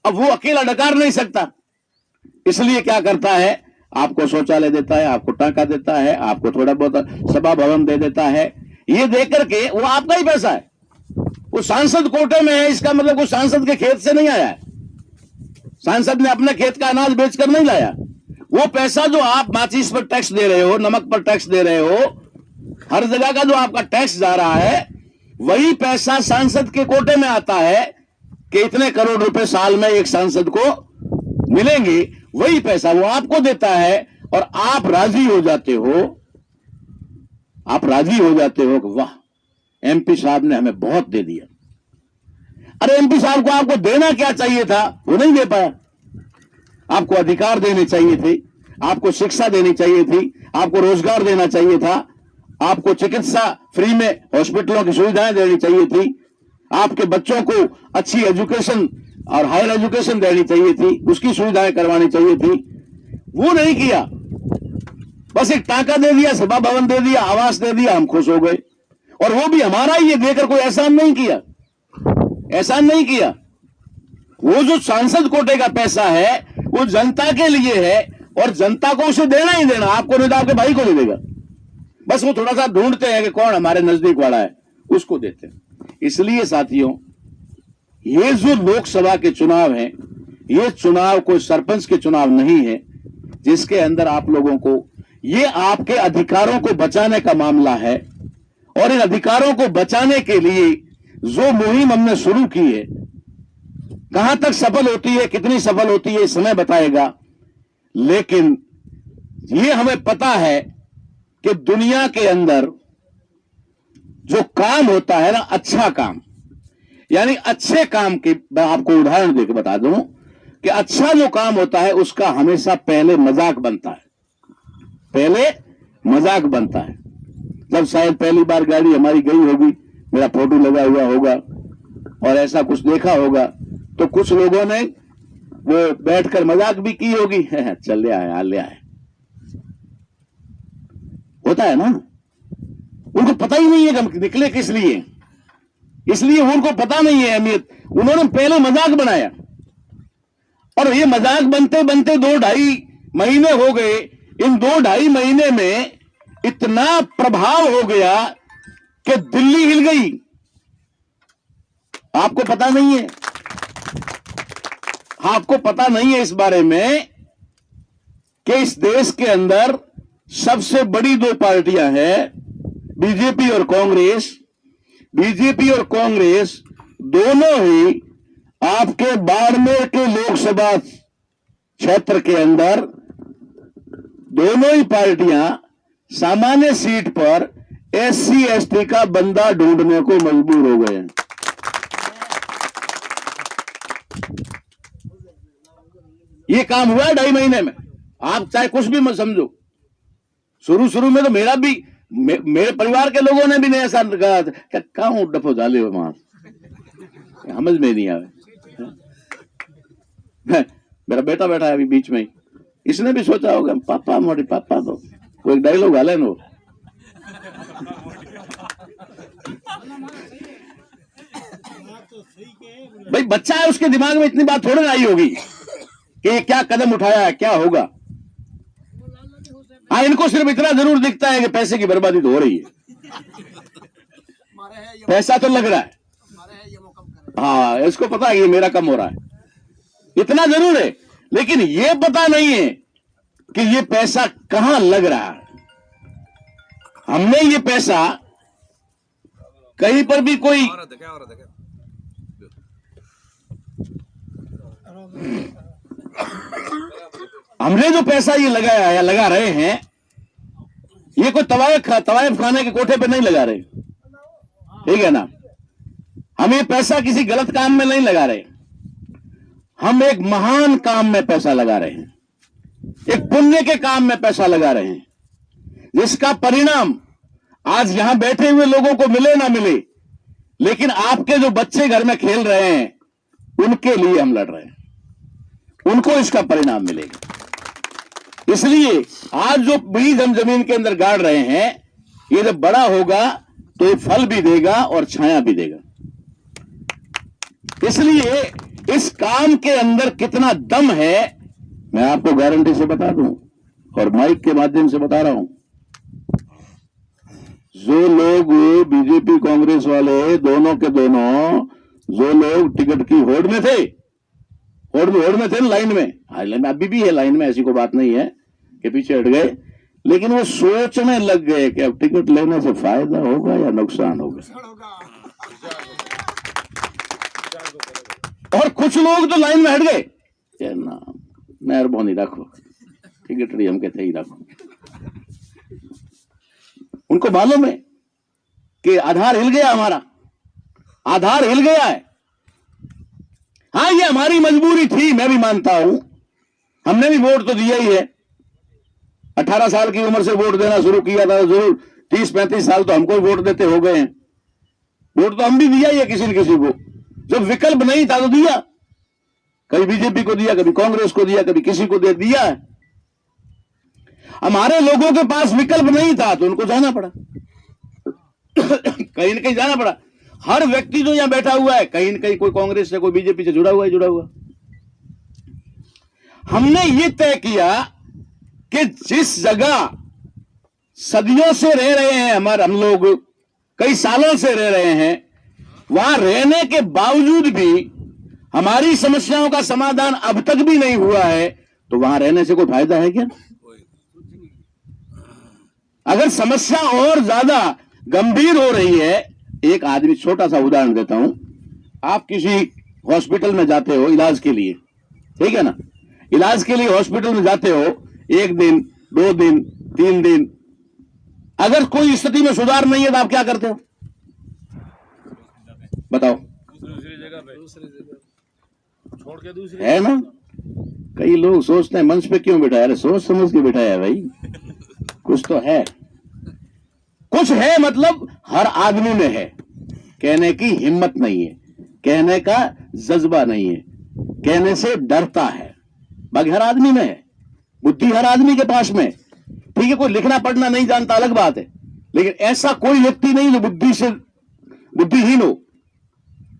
अब वो अकेला डकार नहीं सकता, इसलिए क्या करता है, आपको शौचालय देता है, आपको टाका देता है, आपको थोड़ा बहुत सभा भवन दे देता है। ये देकर के वो आपका ही पैसा है, वो सांसद कोटे में है, इसका मतलब वो सांसद के खेत से नहीं आया है, सांसद ने अपने खेत का अनाज बेचकर नहीं लाया। वो पैसा जो आप माचिस पर टैक्स दे रहे हो, नमक पर टैक्स दे रहे हो, हर जगह का जो आपका टैक्स जा रहा है, वही पैसा सांसद के कोटे में आता है कि इतने करोड़ रुपए साल में एक सांसद को मिलेंगे। वही पैसा वो आपको देता है और आप राजी हो जाते हो, आप राजी हो जाते हो कि वाह एमपी साहब ने हमें बहुत दे दिया। अरे एमपी साहब को आपको देना क्या चाहिए था, वो नहीं दे पाया। आपको अधिकार देने चाहिए थे, आपको शिक्षा देनी चाहिए थी, आपको रोजगार देना चाहिए था, आपको चिकित्सा फ्री में हॉस्पिटलों की सुविधाएं देनी चाहिए थी, आपके बच्चों को अच्छी एजुकेशन और हायर एजुकेशन देनी चाहिए थी, उसकी सुविधाएं करवानी चाहिए थी। वो नहीं किया, बस एक टाका दे दिया, सभा भवन दे दिया, आवास दे दिया, हम खुश हो गए। और वो भी हमारा ही ये देकर कोई एहसान नहीं किया, एहसान नहीं किया। वो जो सांसद कोटे का पैसा है वो जनता के लिए है और जनता को उसे देना ही देना, आपको नहीं तो आपके भाई को नहीं देगा। बस वो थोड़ा सा ढूंढते हैं कि कौन हमारे नजदीक वाला है, उसको देते हैं। इसलिए साथियों, ये जो लोकसभा के चुनाव हैं, ये चुनाव कोई सरपंच के चुनाव नहीं है जिसके अंदर आप लोगों को, ये आपके अधिकारों को बचाने का मामला है। और इन अधिकारों को बचाने के लिए जो मुहिम हमने शुरू की है, कहां तक सफल होती है, कितनी सफल होती है, समय बताएगा। लेकिन ये हमें पता है कि दुनिया के अंदर जो काम होता है ना, अच्छा काम, यानी अच्छे काम की मैं आपको उदाहरण देकर बता दूं कि अच्छा जो काम होता है उसका हमेशा पहले मजाक बनता है, पहले मजाक बनता है। जब शायद पहली बार गाड़ी हमारी गई होगी, मेरा फोटो लगा हुआ होगा और ऐसा कुछ देखा होगा, तो कुछ लोगों ने वो बैठकर मजाक भी की होगी, चल ले आए, ले आए, होता है ना। उनको पता ही नहीं है कि निकले किस लिए, इसलिए उनको पता नहीं है अहमियत। उन्होंने पहले मजाक बनाया और ये मजाक बनते बनते 2-2.5 महीने हो गए। इन 2-2.5 महीने में इतना प्रभाव हो गया कि दिल्ली हिल गई। आपको पता नहीं है, आपको पता नहीं है इस बारे में कि इस देश के अंदर सबसे बड़ी 2 पार्टियां हैं, बीजेपी और कांग्रेस। बीजेपी और कांग्रेस दोनों ही आपके बाड़मेर के लोकसभा क्षेत्र के अंदर, दोनों ही पार्टियां सामान्य सीट पर एससी एसटी का बंदा ढूंढने को मजबूर हो गए हैं। ये काम हुआ है 2.5 महीने में। आप चाहे कुछ भी मत समझो, शुरू में तो मेरे परिवार के लोगों ने भी नहीं ऐसा कहा क्या, कहां डफो डाले हो वहां, समझ में नहीं आवे। मेरा बेटा बैठा है अभी बीच में ही, इसने भी सोचा होगा पापा मोटी पापा, तो वो एक डायलॉग हाले नो। भाई बच्चा है, उसके दिमाग में इतनी बात थोड़ी ना आई होगी कि ये क्या कदम उठाया है, क्या होगा। हाँ, इनको सिर्फ इतना जरूर दिखता है कि पैसे की बर्बादी तो हो रही है, पैसा तो लग रहा है। हाँ, इसको पता है कि मेरा कम हो रहा है, इतना जरूर है। लेकिन ये पता नहीं है कि ये पैसा कहां लग रहा है। हमने ये पैसा कहीं पर भी कोई हमने जो पैसा ये लगाया या लगा रहे हैं, ये कोई तवायफ खाने के कोठे पे नहीं लगा रहे, ठीक है ना। हम ये पैसा किसी गलत काम में नहीं लगा रहे, हम एक महान काम में पैसा लगा रहे हैं, एक पुण्य के काम में पैसा लगा रहे हैं, जिसका परिणाम आज यहां बैठे हुए लोगों को मिले ना मिले, लेकिन आपके जो बच्चे घर में खेल रहे हैं उनके लिए हम लड़ रहे हैं, उनको इसका परिणाम मिलेगा। इसलिए आज जो बीज हम जमीन के अंदर गाड़ रहे हैं, ये जब बड़ा होगा तो ये फल भी देगा और छाया भी देगा। इसलिए इस काम के अंदर कितना दम है मैं आपको गारंटी से बता दूं, और माइक के माध्यम से बता रहा हूं। जो लोग बीजेपी कांग्रेस वाले दोनों के दोनों, जो लोग टिकट की होड़ में थे, होड़ में थे ना, लाइन में, अभी भी है लाइन में, ऐसी कोई बात नहीं है कि पीछे हट गए, लेकिन वो सोचने लग गए कि अब टिकट लेने से फायदा होगा या नुकसान होगा। और कुछ लोग तो लाइन में हट गए ना, मेहरबानी रखो टिकट हम कहते ही रखो। उनको मालूम है कि आधार हिल गया, हमारा आधार हिल गया है। हाँ, ये हमारी मजबूरी थी, मैं भी मानता हूं, हमने भी वोट तो दिया ही है। 18 साल की उम्र से वोट देना शुरू किया था, जरूर 30-35 साल तो हमको वोट देते हो गए हैं। वोट तो हम भी दिया ही है किसी न किसी को, जब विकल्प नहीं था तो दिया, कभी बीजेपी को दिया, कभी कांग्रेस को दिया, कभी किसी को दे दिया है। हमारे लोगों के पास विकल्प नहीं था तो उनको जाना पड़ा कहीं न कहीं जाना पड़ा। हर व्यक्ति जो यहां बैठा हुआ है कहीं न कहीं कोई कांग्रेस से, कोई बीजेपी से जुड़ा हुआ। हमने ये तय किया कि जिस जगह सदियों से रह रहे हैं हम लोग, कई सालों से रह रहे हैं, वहां रहने के बावजूद भी हमारी समस्याओं का समाधान अब तक भी नहीं हुआ है, तो वहां रहने से कोई फायदा है क्या? अगर समस्या और ज्यादा गंभीर हो रही है, एक आदमी, छोटा सा उदाहरण देता हूं, आप किसी हॉस्पिटल में जाते हो इलाज के लिए, ठीक है ना, इलाज के लिए हॉस्पिटल में जाते हो, 1 दिन 2 दिन 3 दिन, अगर कोई स्थिति में सुधार नहीं है तो आप क्या करते हो बताओ? दूसरी जगह छोड़ के दूसरी, है ना। कई लोग सोचते हैं मंच पे क्यों बिठाया, अरे सोच समझ के बिठाया है भाई, कुछ तो है, कुछ है, मतलब हर आदमी में है, कहने की हिम्मत नहीं है, कहने का जज्बा नहीं है, कहने से डरता है, बाकी हर आदमी में है, बुद्धि हर आदमी के पास में, ठीक है, कोई लिखना पढ़ना नहीं जानता अलग बात है, लेकिन ऐसा कोई व्यक्ति नहीं जो बुद्धिहीन हो।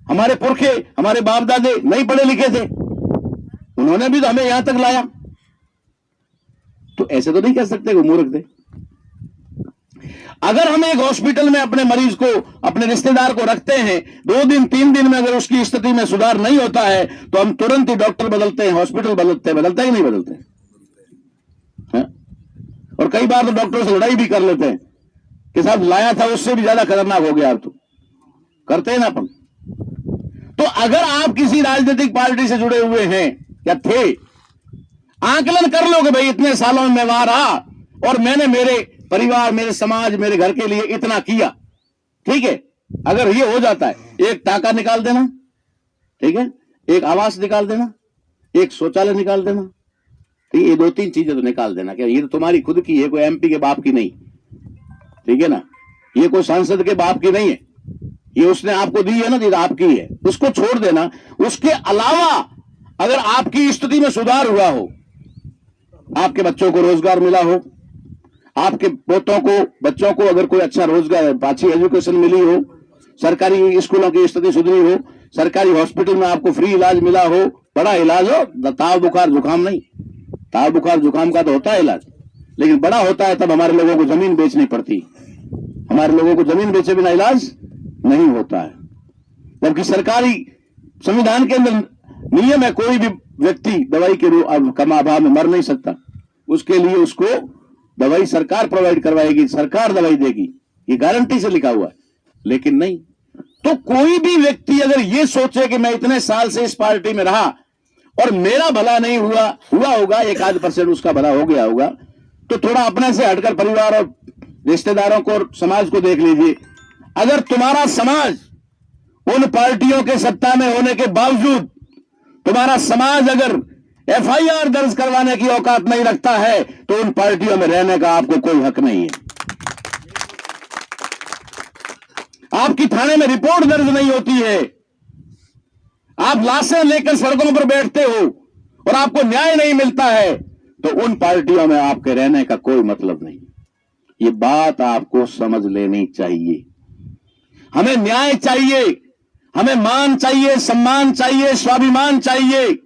हमारे पुरखे, हमारे बाप दादे नहीं पढ़े लिखे थे, उन्होंने भी तो हमें यहां तक लाया, तो ऐसे तो नहीं कह सकते वो मूर्ख थे। अगर हम एक हॉस्पिटल में अपने मरीज को, अपने रिश्तेदार को रखते हैं, 2 दिन 3 दिन में अगर उसकी स्थिति में सुधार नहीं होता है तो हम तुरंत ही डॉक्टर बदलते हैं, हॉस्पिटल बदलते हैं कि नहीं बदलते हैं? और कई बार तो डॉक्टरों से लड़ाई भी कर लेते हैं कि साहब लाया था उससे भी ज्यादा खतरनाक हो गया, आप तो करते हैं ना अपन। तो अगर आप किसी राजनीतिक पार्टी से जुड़े हुए हैं या थे, आकलन कर लो कि भाई इतने सालों में मैं वहां रहा और मैंने मेरे परिवार, मेरे समाज, मेरे घर के लिए इतना किया, ठीक है। अगर ये हो जाता है, एक टाका निकाल देना, ठीक है, एक आवास निकाल देना, एक शौचालय निकाल देना, ठीक है, ये 2-3 चीजें तो निकाल देना, क्या ये तो तुम्हारी खुद की है, कोई एमपी के बाप की नहीं, ठीक है ना, ये कोई सांसद के बाप की नहीं है, ये उसने आपको दी है ना, ये आपकी है, उसको छोड़ देना। उसके अलावा अगर आपकी स्थिति में सुधार हुआ हो, आपके बच्चों को रोजगार मिला हो, आपके पोतों को, बच्चों को अगर कोई अच्छा रोजगार, अच्छी एजुकेशन मिली हो, सरकारी स्कूलों की स्थिति सुधरी हो, सरकारी हॉस्पिटल में आपको फ्री इलाज मिला हो, बड़ा इलाज हो, ताव बुखार जुकाम नहीं, ताव बुखार जुकाम का तो होता है इलाज, लेकिन बड़ा होता है तब हमारे लोगों को जमीन बेचनी पड़ती, हमारे लोगों को जमीन बेचे बिना इलाज नहीं होता है। जबकि सरकारी संविधान के अंदर नियम है, कोई भी व्यक्ति दवाई के कम अभाव में मर नहीं सकता, उसके लिए उसको दवाई सरकार प्रोवाइड करवाएगी, सरकार दवाई देगी, ये गारंटी से लिखा हुआ है। लेकिन नहीं, तो कोई भी व्यक्ति अगर ये सोचे कि मैं इतने साल से इस पार्टी में रहा और मेरा भला नहीं हुआ होगा, 1-8% उसका भला हो गया होगा, तो थोड़ा अपने से हटकर परिवार और रिश्तेदारों को और समाज को देख लीजिए। अगर तुम्हारा समाज उन पार्टियों के सत्ता में होने के बावजूद, तुम्हारा समाज अगर एफआईआर दर्ज करवाने की औकात नहीं रखता है, तो उन पार्टियों में रहने का आपको कोई हक नहीं है। आपकी थाने में रिपोर्ट दर्ज नहीं होती है, आप लाशें लेकर सड़कों पर बैठते हो और आपको न्याय नहीं मिलता है, तो उन पार्टियों में आपके रहने का कोई मतलब नहीं। ये बात आपको समझ लेनी चाहिए। हमें न्याय चाहिए, हमें मान चाहिए, सम्मान चाहिए, स्वाभिमान चाहिए।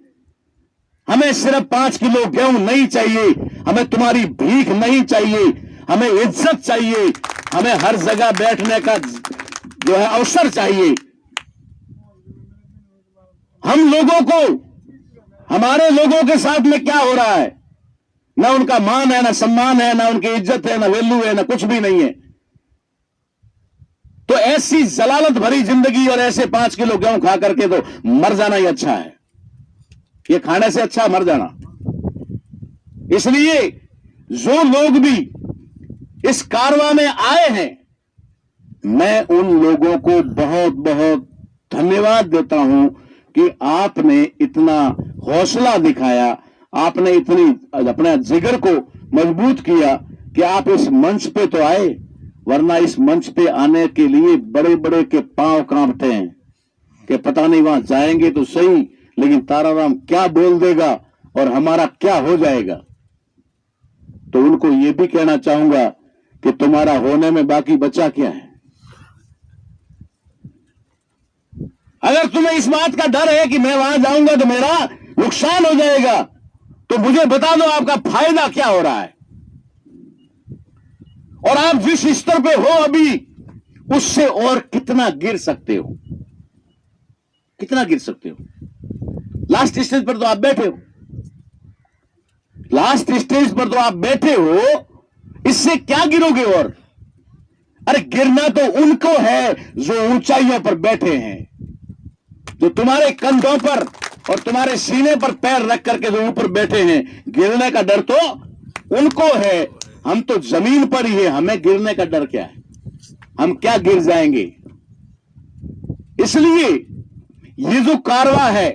हमें सिर्फ 5 किलो गेहूं नहीं चाहिए, हमें तुम्हारी भीख नहीं चाहिए, हमें इज्जत चाहिए, हमें हर जगह बैठने का जो है अवसर चाहिए। हम लोगों को, हमारे लोगों के साथ में क्या हो रहा है? ना उनका मान है, ना सम्मान है, ना उनकी इज्जत है, ना वैल्यू है, ना कुछ भी नहीं है। तो ऐसी जलालत भरी जिंदगी और ऐसे 5 किलो गेहूं खा करके तो मर जाना ही अच्छा है। ये खाने से अच्छा मर जाना। इसलिए जो लोग भी इस कारवां में आए हैं, मैं उन लोगों को बहुत बहुत धन्यवाद देता हूं कि आपने इतना हौसला दिखाया, आपने इतनी अपने जिगर को मजबूत किया कि आप इस मंच पे तो आए, वरना इस मंच पे आने के लिए बड़े बड़े के पांव कांपते हैं कि पता नहीं वहां जाएंगे तो सही, लेकिन ताराराम क्या बोल देगा और हमारा क्या हो जाएगा। तो उनको यह भी कहना चाहूंगा कि तुम्हारा होने में बाकी बचा क्या है? अगर तुम्हें इस बात का डर है कि मैं वहां जाऊंगा तो मेरा नुकसान हो जाएगा, तो मुझे बता दो आपका फायदा क्या हो रहा है। और आप जिस स्तर पे हो अभी, उससे और कितना गिर सकते हो, कितना गिर सकते हो। लास्ट स्टेज पर तो आप बैठे हो, लास्ट स्टेज पर तो आप बैठे हो, इससे क्या गिरोगे? और अरे गिरना तो उनको है जो ऊंचाइयों पर बैठे हैं, जो तुम्हारे कंधों पर और तुम्हारे सीने पर पैर रख करके जो ऊपर बैठे हैं। गिरने का डर तो उनको है, हम तो जमीन पर ही है, हमें गिरने का डर क्या है? हम क्या गिर जाएंगे? इसलिए ये जो कारवां है,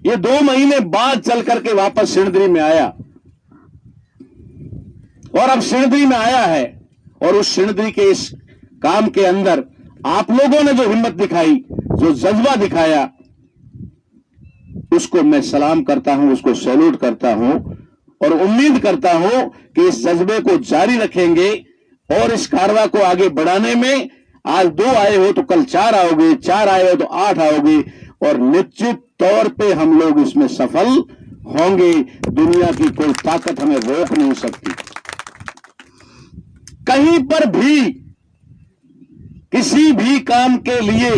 ये 2 महीने बाद चल करके वापस सिणधरी में आया, और अब सिणधरी में आया है, और उस सिणधरी के इस काम के अंदर आप लोगों ने जो हिम्मत दिखाई, जो जज्बा दिखाया, उसको मैं सलाम करता हूं, उसको सैल्यूट करता हूं, और उम्मीद करता हूं कि इस जज्बे को जारी रखेंगे और इस कारवां को आगे बढ़ाने में, आज 2 आए हो तो कल 4 आओगे, 4 आए हो तो 8 आओगे, और निश्चित तौर पे हम लोग इसमें सफल होंगे। दुनिया की कोई ताकत हमें रोक नहीं सकती। कहीं पर भी, किसी भी काम के लिए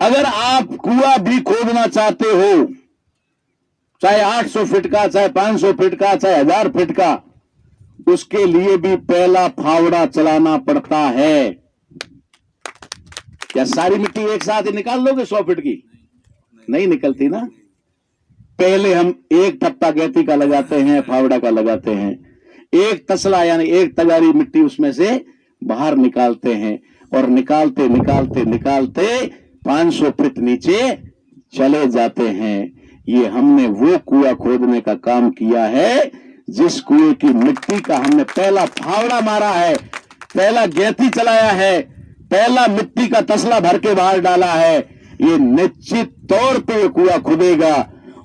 अगर आप कुआं भी खोदना चाहते हो, चाहे 800 फीट का, चाहे 500 फीट का, चाहे 1000 फीट का, उसके लिए भी पहला फावड़ा चलाना पड़ता है। क्या सारी मिट्टी एक साथ ही निकाल लोगे 100 फीट की? नहीं निकलती ना। पहले हम एक टप्पा गैती का लगाते हैं, फावड़ा का लगाते हैं, एक तसला यानी एक तगारी मिट्टी उसमें से बाहर निकालते हैं, और निकालते निकालते निकालते 500 फीट नीचे चले जाते हैं। ये हमने वो कुआं खोदने का काम किया है जिस कुएं की मिट्टी का हमने पहला फावड़ा मारा है, पहला गैती चलाया है, पहला मिट्टी का तसला भर के बाहर डाला है। ये निश्चित तौर पे कुआं खुदेगा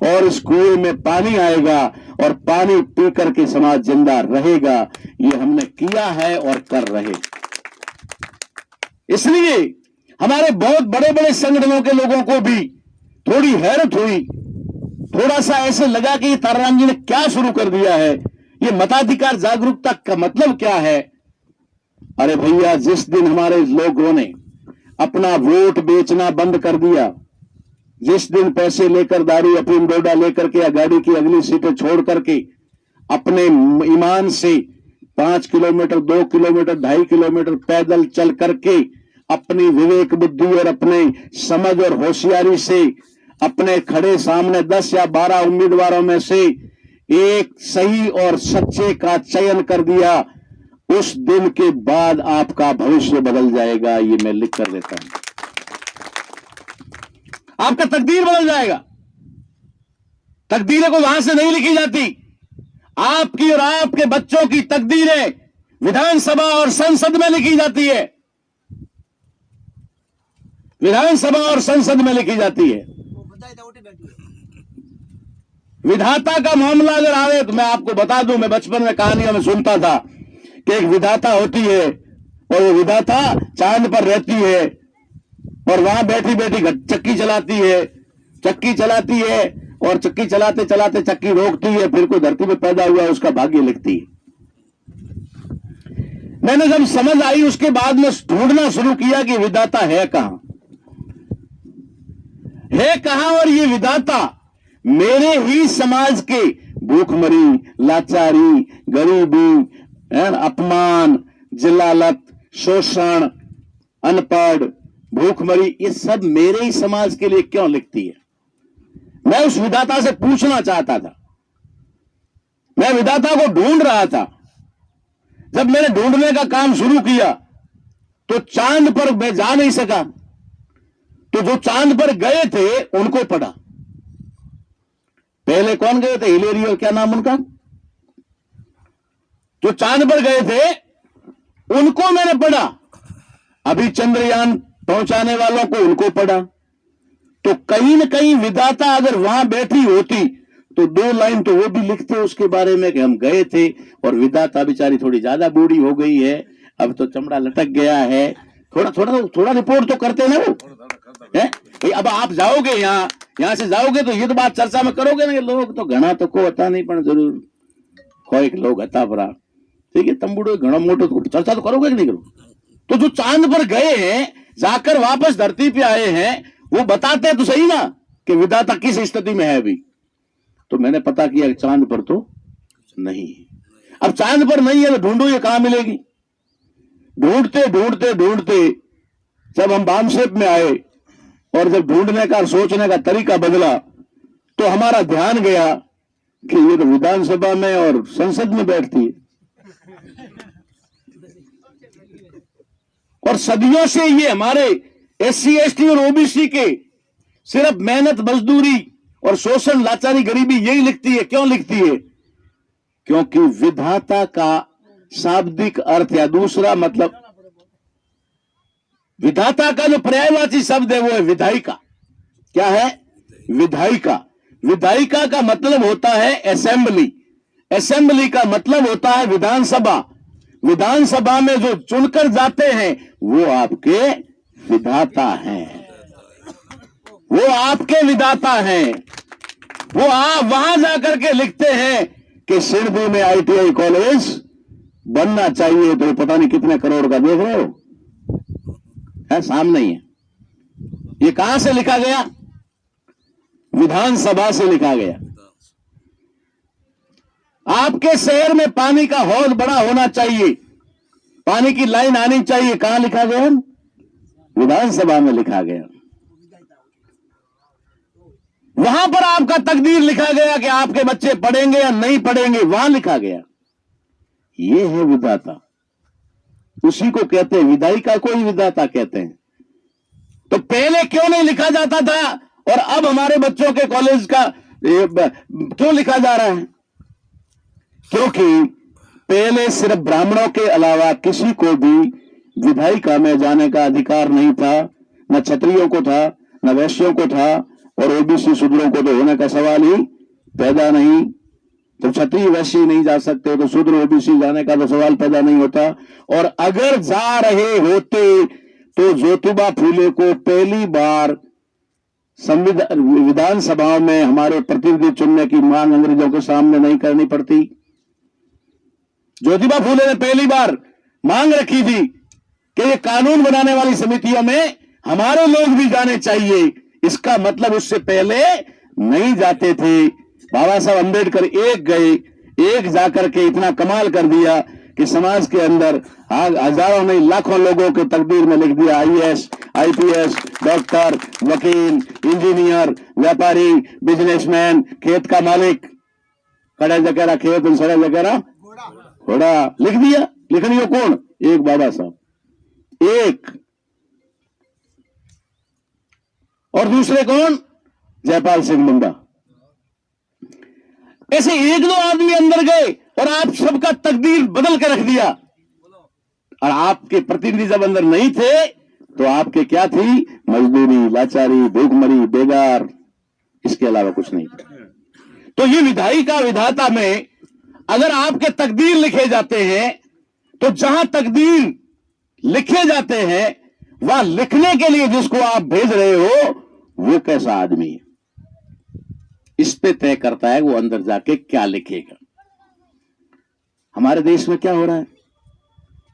और इस कुएं में पानी आएगा, और पानी पी करके समाज जिंदा रहेगा। ये हमने किया है और कर रहे। इसलिए हमारे बहुत बड़े बड़े संगठनों के लोगों को भी थोड़ी हैरत हुई, थोड़ा सा ऐसे लगा कि ताराराम जी ने क्या शुरू कर दिया है, ये मताधिकार जागरूकता का मतलब क्या है। अरे भैया, जिस दिन हमारे लोगों ने अपना वोट बेचना बंद कर दिया, जिस दिन पैसे लेकर, दारू अफीम डोडा लेकर के या गाड़ी की अगली सीटें छोड़ करके अपने ईमान से 5 किलोमीटर, 2 किलोमीटर, 2.5 किलोमीटर पैदल चल करके अपनी विवेक बुद्धि और अपने समझ और होशियारी से अपने खड़े सामने 10 या 12 उम्मीदवारों में से एक सही और सच्चे का चयन कर दिया, उस दिन के बाद आपका भविष्य बदल जाएगा। ये मैं लिख कर देता हूं, आपका तकदीर बदल जाएगा। तकदीरें को वहां से नहीं लिखी जाती, आपकी और आपके बच्चों की तकदीरें विधानसभा और संसद में लिखी जाती है, विधानसभा और संसद में लिखी जाती है। विधाता का मामला अगर आवे तो मैं आपको बता दूं, मैं बचपन में कहानियों में सुनता था कि एक विधाता होती है और वो विधाता चांद पर रहती है और वहां बैठी बैठी चक्की चलाती है और चक्की चलाते चलाते चक्की रोकती है, फिर कोई धरती पे पैदा हुआ उसका भाग्य लिखती है। मैंने जब समझ आई उसके बाद में ढूंढना शुरू किया कि विधाता है कहां, और ये विधाता मेरे ही समाज के भूखमरी, लाचारी, गरीबी, अपमान, जलालत, शोषण, अनपढ़, भूखमरी, ये सब मेरे ही समाज के लिए क्यों लिखती है। मैं उस विधाता से पूछना चाहता था, मैं विधाता को ढूंढ रहा था। जब मैंने ढूंढने का काम शुरू किया तो चांद पर मैं जा नहीं सका, तो जो चांद पर गए थे उनको पढ़ा। पहले कौन गए थे? हिलेरी और क्या नाम उनका, जो चांद पर गए थे उनको मैंने पढ़ा। अभी चंद्रयान पहुंचाने वालों को उनको पढ़ा। तो कहीं न कहीं विधाता अगर वहां बैठी होती तो 2 लाइन तो वो भी लिखते उसके बारे में कि हम गए थे, और विधाता बेचारी थोड़ी ज्यादा बूढ़ी हो गई है, अब तो चमड़ा लटक गया है, थोड़ा रिपोर्ट तो करते ना वो है। अब आप जाओगे यहां से जाओगे तो ये तो बात चर्चा में करोगे ना कि लोग तो घना तो को होता नहीं पण जरूर कोई लोग हता परा, ठीक है, तंबूड़ो घना मोटो तो चर्चा तो करोगे कि नहीं करो। तो जो चांद पर गए हैं, जाकर वापस धरती पे आए हैं, वो बताते तो सही ना कि विधाता किस स्थिति में है अभी। तो मैंने पता किया चांद पर तो नहीं है। अब चांद पर नहीं है तो ढूंढो ये कहां मिलेगी। ढूंढते ढूंढते ढूंढते जब हम बामशेप में आए और जब ढूंढने का सोचने का तरीका बदला तो हमारा ध्यान गया कि ये तो विधानसभा में और संसद में बैठती है, और सदियों से ये हमारे SC ST और OBC के सिर्फ मेहनत मजदूरी और शोषण, लाचारी, गरीबी यही लिखती है। क्यों लिखती है? क्योंकि विधाता का शाब्दिक अर्थ या दूसरा मतलब, विधाता का जो पर्यायवाची शब्द है वो है विधायिका। क्या है? विधायिका। विधायिका का मतलब होता है असेंबली। असेंबली का मतलब होता है विधानसभा। विधानसभा में जो चुनकर जाते हैं वो आपके विधाता हैं, वो आपके विधाता हैं। वो आप वहां जाकर के लिखते हैं कि सिरदी में ITI कॉलेज बनना चाहिए, तो पता नहीं कितने करोड़ का देख रहे हो है, सामने ही है। ये कहां से लिखा गया? विधानसभा से लिखा गया। आपके शहर में पानी का हौज बड़ा होना चाहिए, पानी की लाइन आनी चाहिए, कहां लिखा गया? विधानसभा में लिखा गया। वहां पर आपका तकदीर लिखा गया कि आपके बच्चे पढ़ेंगे या नहीं पढ़ेंगे, वहां लिखा गया। ये है विधाता, उसी को कहते हैं विधायिका को ही विधाता कहते हैं। तो पहले क्यों नहीं लिखा जाता था और अब हमारे बच्चों के कॉलेज का क्यों लिखा जा रहा है? क्योंकि पहले सिर्फ ब्राह्मणों के अलावा किसी को भी विधायिका में जाने का अधिकार नहीं था, न क्षत्रियों को था, न वैश्यों को था, और OBC शूद्रों को तो होने का सवाल ही पैदा नहीं। तो क्षत्रिय वैश्य नहीं जा सकते तो शूद्र OBC जाने का तो सवाल पैदा नहीं होता। और अगर जा रहे होते तो ज्योतिबा फूले को पहली बार विधानसभा में हमारे प्रतिनिधि चुनने की मांग अंग्रेजों के सामने नहीं करनी पड़ती। ज्योतिबा फूले ने पहली बार मांग रखी थी कि ये कानून बनाने वाली समितियों में हमारे लोग भी जाने चाहिए। इसका मतलब उससे पहले नहीं जाते थे। बाबा साहब अंबेडकर एक गए, एक जाकर के इतना कमाल कर दिया कि समाज के अंदर हजारों नहीं लाखों लोगों के तकदीर में लिख दिया IAS, IPS, डॉक्टर, वकील, इंजीनियर, व्यापारी, बिजनेसमैन, खेत का मालिक, कड़े जगह खेत सड़े जगह घोड़ा, लिख दिया। लिखनी हो कौन? एक बाबा साहब, एक। और दूसरे कौन? जयपाल सिंह मुंडा। ऐसे 1-2 आदमी अंदर गए और आप सबका तकदीर बदल के रख दिया। और आपके प्रतिनिधि जब अंदर नहीं थे तो आपके क्या थी? मजदूरी, लाचारी, भूखमरी, बेगार, इसके अलावा कुछ नहीं था। तो ये विधायिका विधाता में अगर आपके तकदीर लिखे जाते हैं तो जहां तकदीर लिखे जाते हैं वहां लिखने के लिए जिसको आप भेज रहे हो वो कैसा आदमी है, इस पे तय करता है वो अंदर जाके क्या लिखेगा। हमारे देश में क्या हो रहा है,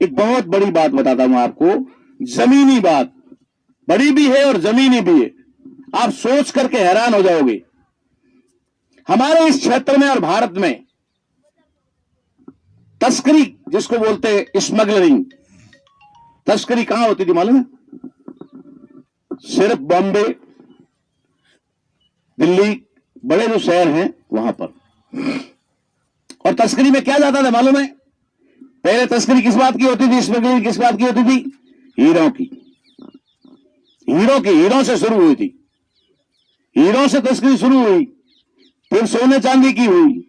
एक बहुत बड़ी बात बताता हूं आपको, जमीनी बात, बड़ी भी है और जमीनी भी है, आप सोच करके हैरान हो जाओगे। हमारे इस क्षेत्र में और भारत में तस्करी जिसको बोलते हैं स्मगलरिंग, तस्करी कहां होती थी मालूम है? सिर्फ बॉम्बे, दिल्ली, बड़े जो शहर हैं वहां पर। और तस्करी में क्या जाता था मालूम है? पहले तस्करी किस बात की होती थी, स्मगलिंग किस बात की होती थी? हीरों की, हीरों से शुरू हुई थी, हीरों से तस्करी शुरू हुई, फिर सोने चांदी की हुई,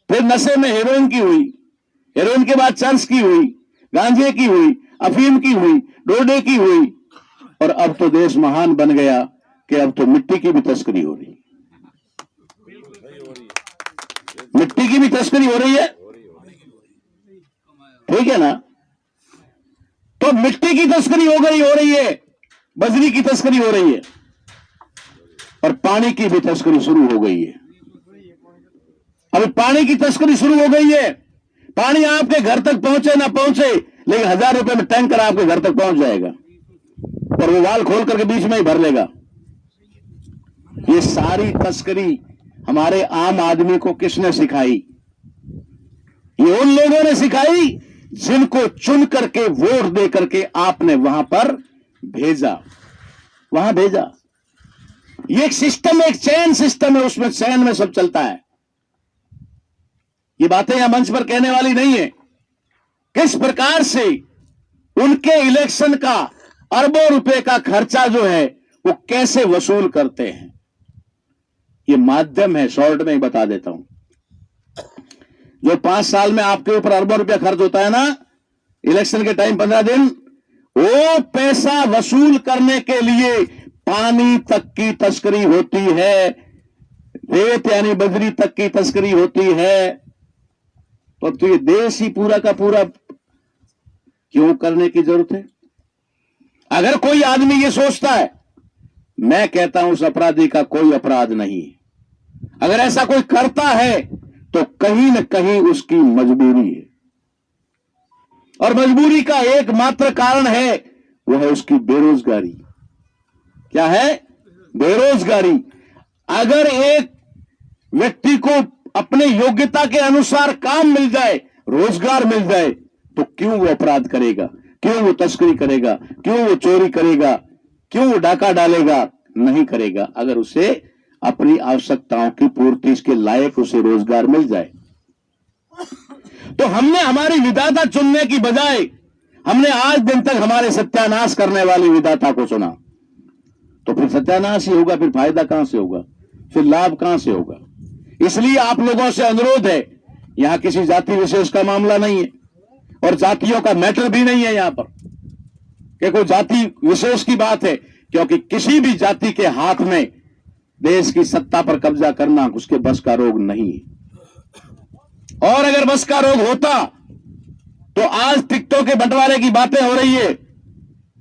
फिर नशे में हेरोइन की हुई, हेरोइन के बाद चर्च की हुई, गांजे की हुई, अफीम की हुई, डोडे की हुई, और अब तो देश महान बन गया कि अब तो मिट्टी की भी तस्करी हो रही है। मिट्टी की भी तस्करी हो रही है, ठीक है ना? तो मिट्टी की तस्करी हो रही है, बजरी की तस्करी हो रही है, और पानी की भी तस्करी शुरू हो गई है। अभी पानी की तस्करी शुरू हो गई है। पानी आपके घर तक पहुंचे ना पहुंचे, लेकिन 1000 रुपए में टैंकर आपके घर तक पहुंच जाएगा और वो वाल खोल करके बीच में ही भर लेगा। ये सारी तस्करी हमारे आम आदमी को किसने सिखाई? ये उन लोगों ने सिखाई जिनको चुन करके वोट दे करके आपने वहां पर भेजा, वहां भेजा। ये एक सिस्टम, एक चैन सिस्टम है, उसमें चैन में सब चलता है। ये बातें यहां मंच पर कहने वाली नहीं है। किस प्रकार से उनके इलेक्शन का अरबों रुपए का खर्चा जो है वो कैसे वसूल करते हैं, ये माध्यम है। शॉर्ट में ही बता देता हूं, जो 5 साल में आपके ऊपर अरबों रुपया खर्च होता है ना, इलेक्शन के टाइम 15 दिन, वो पैसा वसूल करने के लिए पानी तक की तस्करी होती है, रेत यानी बजरी तक की तस्करी होती है। तो ये देश ही पूरा का पूरा क्यों करने की जरूरत है? अगर कोई आदमी ये सोचता है, मैं कहता हूं उस अपराधी का कोई अपराध नहीं है। अगर ऐसा कोई करता है तो कहीं न कहीं उसकी मजबूरी है, और मजबूरी का एकमात्र कारण है वो है उसकी बेरोजगारी। क्या है? बेरोजगारी। अगर एक व्यक्ति को अपने योग्यता के अनुसार काम मिल जाए, रोजगार मिल जाए, तो क्यों वो अपराध करेगा, क्यों वो तस्करी करेगा, क्यों वो चोरी करेगा, क्यों वो डाका डालेगा? नहीं करेगा, अगर उसे अपनी आवश्यकताओं की पूर्ति के लायक उसे रोजगार मिल जाए। तो हमने हमारी विधाता चुनने की बजाय हमने आज दिन तक हमारे सत्यानाश करने वाली विधाता को चुना, तो फिर सत्यानाश ही होगा, फिर फायदा कहां से होगा, फिर लाभ कहां से होगा? इसलिए आप लोगों से अनुरोध है, यहां किसी जाति विशेष का मामला नहीं है और जातियों का मैटर भी नहीं है यहां पर कि कोई जाति विशेष की बात है, क्योंकि किसी भी जाति के हाथ में देश की सत्ता पर कब्जा करना उसके बस का रोग नहीं है। और अगर बस का रोग होता तो आज टिकटों के बंटवारे की बातें हो रही है,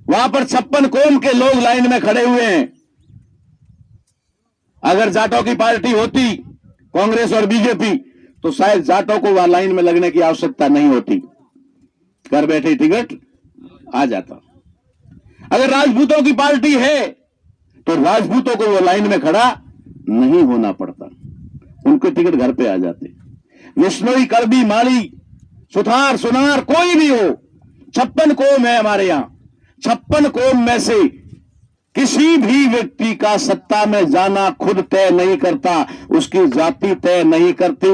वहां पर 56 कौम के लोग लाइन में खड़े हुए हैं। अगर जाटों की पार्टी होती, कांग्रेस और बीजेपी, तो शायद जाटों को वहां लाइन में लगने की आवश्यकता नहीं होती, घर बैठे टिकट आ जाता। अगर राजपूतों की पार्टी है तो राजपूतों को वो लाइन में खड़ा नहीं होना पड़ता, उनके टिकट घर पे आ जाते। विष्णोई, करबी, माली, सुथार, सुनार, कोई भी हो, 56 कौम है हमारे यहां। 56 कौम में से किसी भी व्यक्ति का सत्ता में जाना खुद तय नहीं करता, उसकी जाति तय नहीं करती।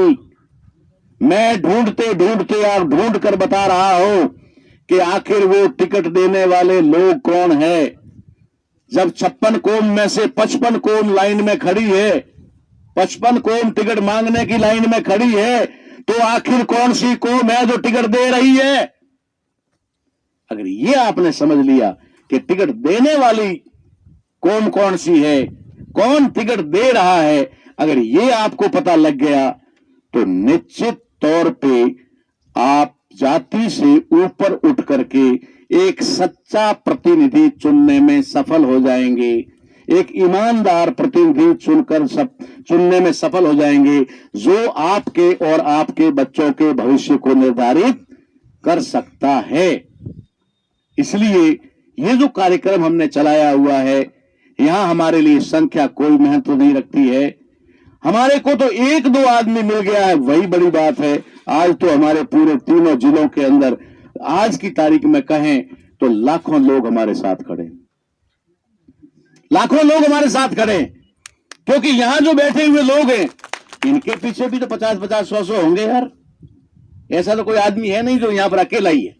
मैं ढूंढते ढूंढते और ढूंढ कर बता रहा हूं कि आखिर वो टिकट देने वाले लोग कौन है। जब 56 कौम में से 55 कौम लाइन में खड़ी है, 55 कौम टिकट मांगने की लाइन में खड़ी है, तो आखिर कौन सी कौम है जो टिकट दे रही है? अगर ये आपने समझ लिया कि टिकट देने वाली कौन कौन सी है, कौन टिकट दे रहा है, अगर ये आपको पता लग गया तो निश्चित तौर पे आप जाति से ऊपर उठ करके एक सच्चा प्रतिनिधि चुनने में सफल हो जाएंगे, एक ईमानदार प्रतिनिधि चुनने में सफल हो जाएंगे, जो आपके और आपके बच्चों के भविष्य को निर्धारित कर सकता है। इसलिए ये जो कार्यक्रम हमने चलाया हुआ है, यहां हमारे लिए संख्या कोई महत्व नहीं रखती है। हमारे को तो 1-2 आदमी मिल गया है, वही बड़ी बात है। आज तो हमारे पूरे तीनों जिलों के अंदर आज की तारीख में कहें तो लाखों लोग हमारे साथ खड़े, लाखों लोग हमारे साथ खड़े, क्योंकि यहां जो बैठे हुए लोग हैं इनके पीछे भी तो 50-50, 100-100 होंगे यार। ऐसा तो कोई आदमी है नहीं जो यहां पर अकेला ही है,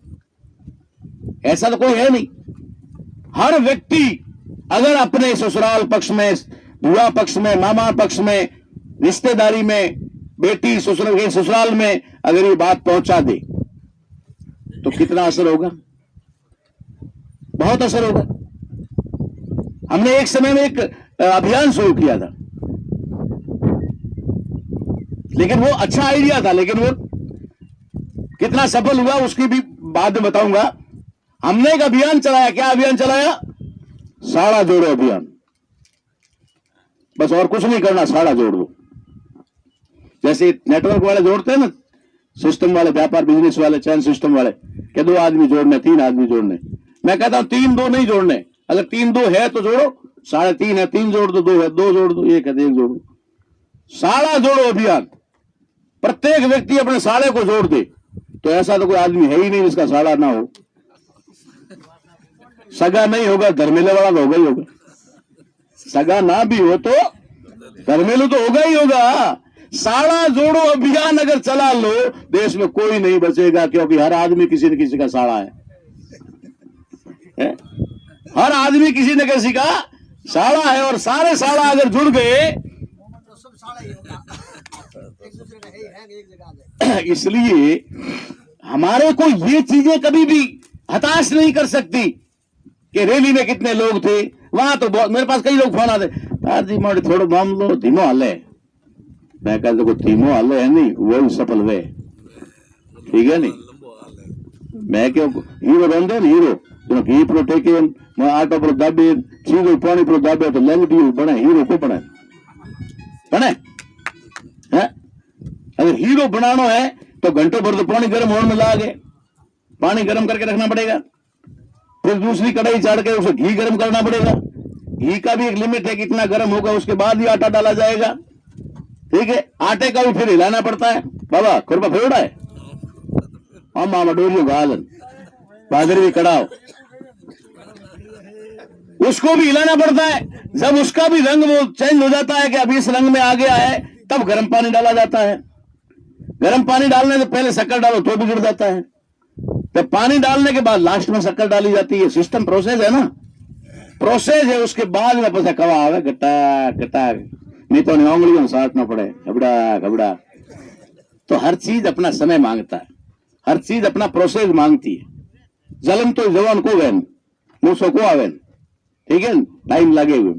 ऐसा तो कोई है नहीं। हर व्यक्ति अगर अपने ससुराल पक्ष में, बुआ पक्ष में, मामा पक्ष में, रिश्तेदारी में, बेटी ससुराल में अगर ये बात पहुंचा दे तो कितना असर होगा, बहुत असर होगा। हमने एक समय में एक अभियान शुरू किया था, लेकिन वो अच्छा आइडिया था, लेकिन वो कितना सफल हुआ उसकी भी बाद में बताऊंगा। हमने एक अभियान चलाया। क्या अभियान चलाया? साड़ा जोड़ो अभियान। बस और कुछ नहीं करना, साड़ा जोड़ दो। जैसे नेटवर्क वाले जोड़ते हैं ना, सिस्टम वाले, व्यापार बिजनेस वाले, चैन सिस्टम वाले, कि 2 आदमी जोड़ने, 3 आदमी जोड़ने। मैं कहता हूं 3-2 नहीं जोड़ने। अगर 3-2 है तो जोड़ो, 3.5 है 3 जोड़ दो, 2 है 2 जोड़ दो, 1 है 1 जोड़ दो। साड़ा जोड़ो अभियान। प्रत्येक व्यक्ति अपने साड़े को जोड़ दे। तो ऐसा तो कोई आदमी है ही नहीं जिसका साड़ा ना हो। सगा नहीं होगा, धर्मेले वाला तो होगा ही होगा। सगा ना भी हो तो धर्मेलू तो होगा ही होगा। साड़ा जोड़ो अभियान अगर चला लो, देश में कोई नहीं बचेगा, क्योंकि हर आदमी किसी न किसी का साड़ा है। हर आदमी किसी न किसी का साड़ा है, और सारे साड़ा अगर जुड़ गए, इसलिए हमारे को ये चीजें कभी भी हताश नहीं कर सकती कि रैली में कितने लोग थे। वहां तो बहुत, मेरे पास कई लोग फोन आते, जी मोटे थोड़ा मामलो धीमो हाले। मैं कहता को धीमो हाले है नहीं, वो सफल वे, ठीक है नहीं। मैं क्यों हीरो रोंदे न हीरो, घी पर टेके आटो पर दाबे, सीधो पानी पर दाबे तो लंगटी बने, हीरो को बने है। अगर हीरो बनाना है तो घंटों भर तो पानी गर्म होने में लागे, पानी गर्म करके रखना पड़ेगा, फिर दूसरी कढ़ाई चाड़ के उसे घी गर्म करना पड़ेगा। घी का भी एक लिमिट है, कितना गर्म होगा उसके बाद ही आटा डाला जाएगा, ठीक है। आटे का भी फिर हिलाना पड़ता है। बाबा खुरपा फेवड़ा है, हम मामा डोरियो गालन बादर भी कड़ाओ, उसको भी हिलाना पड़ता है। जब उसका भी रंग वो चेंज हो जाता है कि अभी इस रंग में आ गया है, तब गर्म पानी डाला जाता है। गर्म पानी डालने से पहले शक्कर डालो तो बिगड़ जाता है, तो पानी डालने के बाद लास्ट में शक्कर डाली जाती है। सिस्टम प्रोसेस है ना, प्रोसेस है। उसके बाद में पता कवा आवे गट्टा गट्टा, नहीं तो उंगलियों में साटना पड़े, घबड़ा घबड़ा। तो हर चीज अपना समय मांगता है, हर चीज अपना प्रोसेस मांगती है। जलन तो जवान को वेन मूसो को आवेन, ठीक है, टाइम लगे हुए।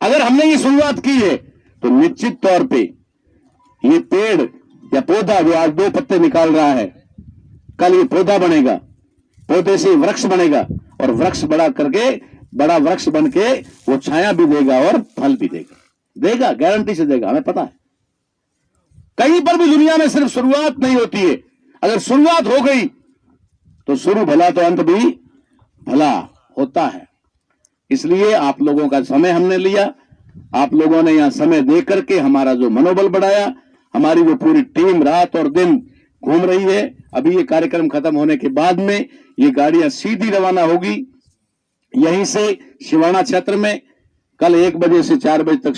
अगर हमने ये शुरुआत की है तो निश्चित तौर पे ये पेड़ या पौधा जो आज 2 पत्ते निकाल रहा है, कल ये पौधा बनेगा, पौधे से वृक्ष बनेगा, और वृक्ष बड़ा करके बड़ा वृक्ष बन के वो छाया भी देगा और फल भी देगा, गारंटी से देगा, हमें पता है। कहीं पर भी दुनिया में सिर्फ शुरुआत नहीं होती है, अगर शुरुआत हो गई तो शुरू भला तो अंत भी भला होता है। इसलिए आप लोगों का समय हमने लिया, आप लोगों ने यहां समय दे करके हमारा जो मनोबल बढ़ाया। हमारी जो पूरी टीम रात और दिन घूम रही है। अभी ये कार्यक्रम खत्म होने के बाद में ये गाड़ियां सीधी रवाना होगी यहीं से शिवाना क्षेत्र में। कल 1 बजे से 4 बजे तक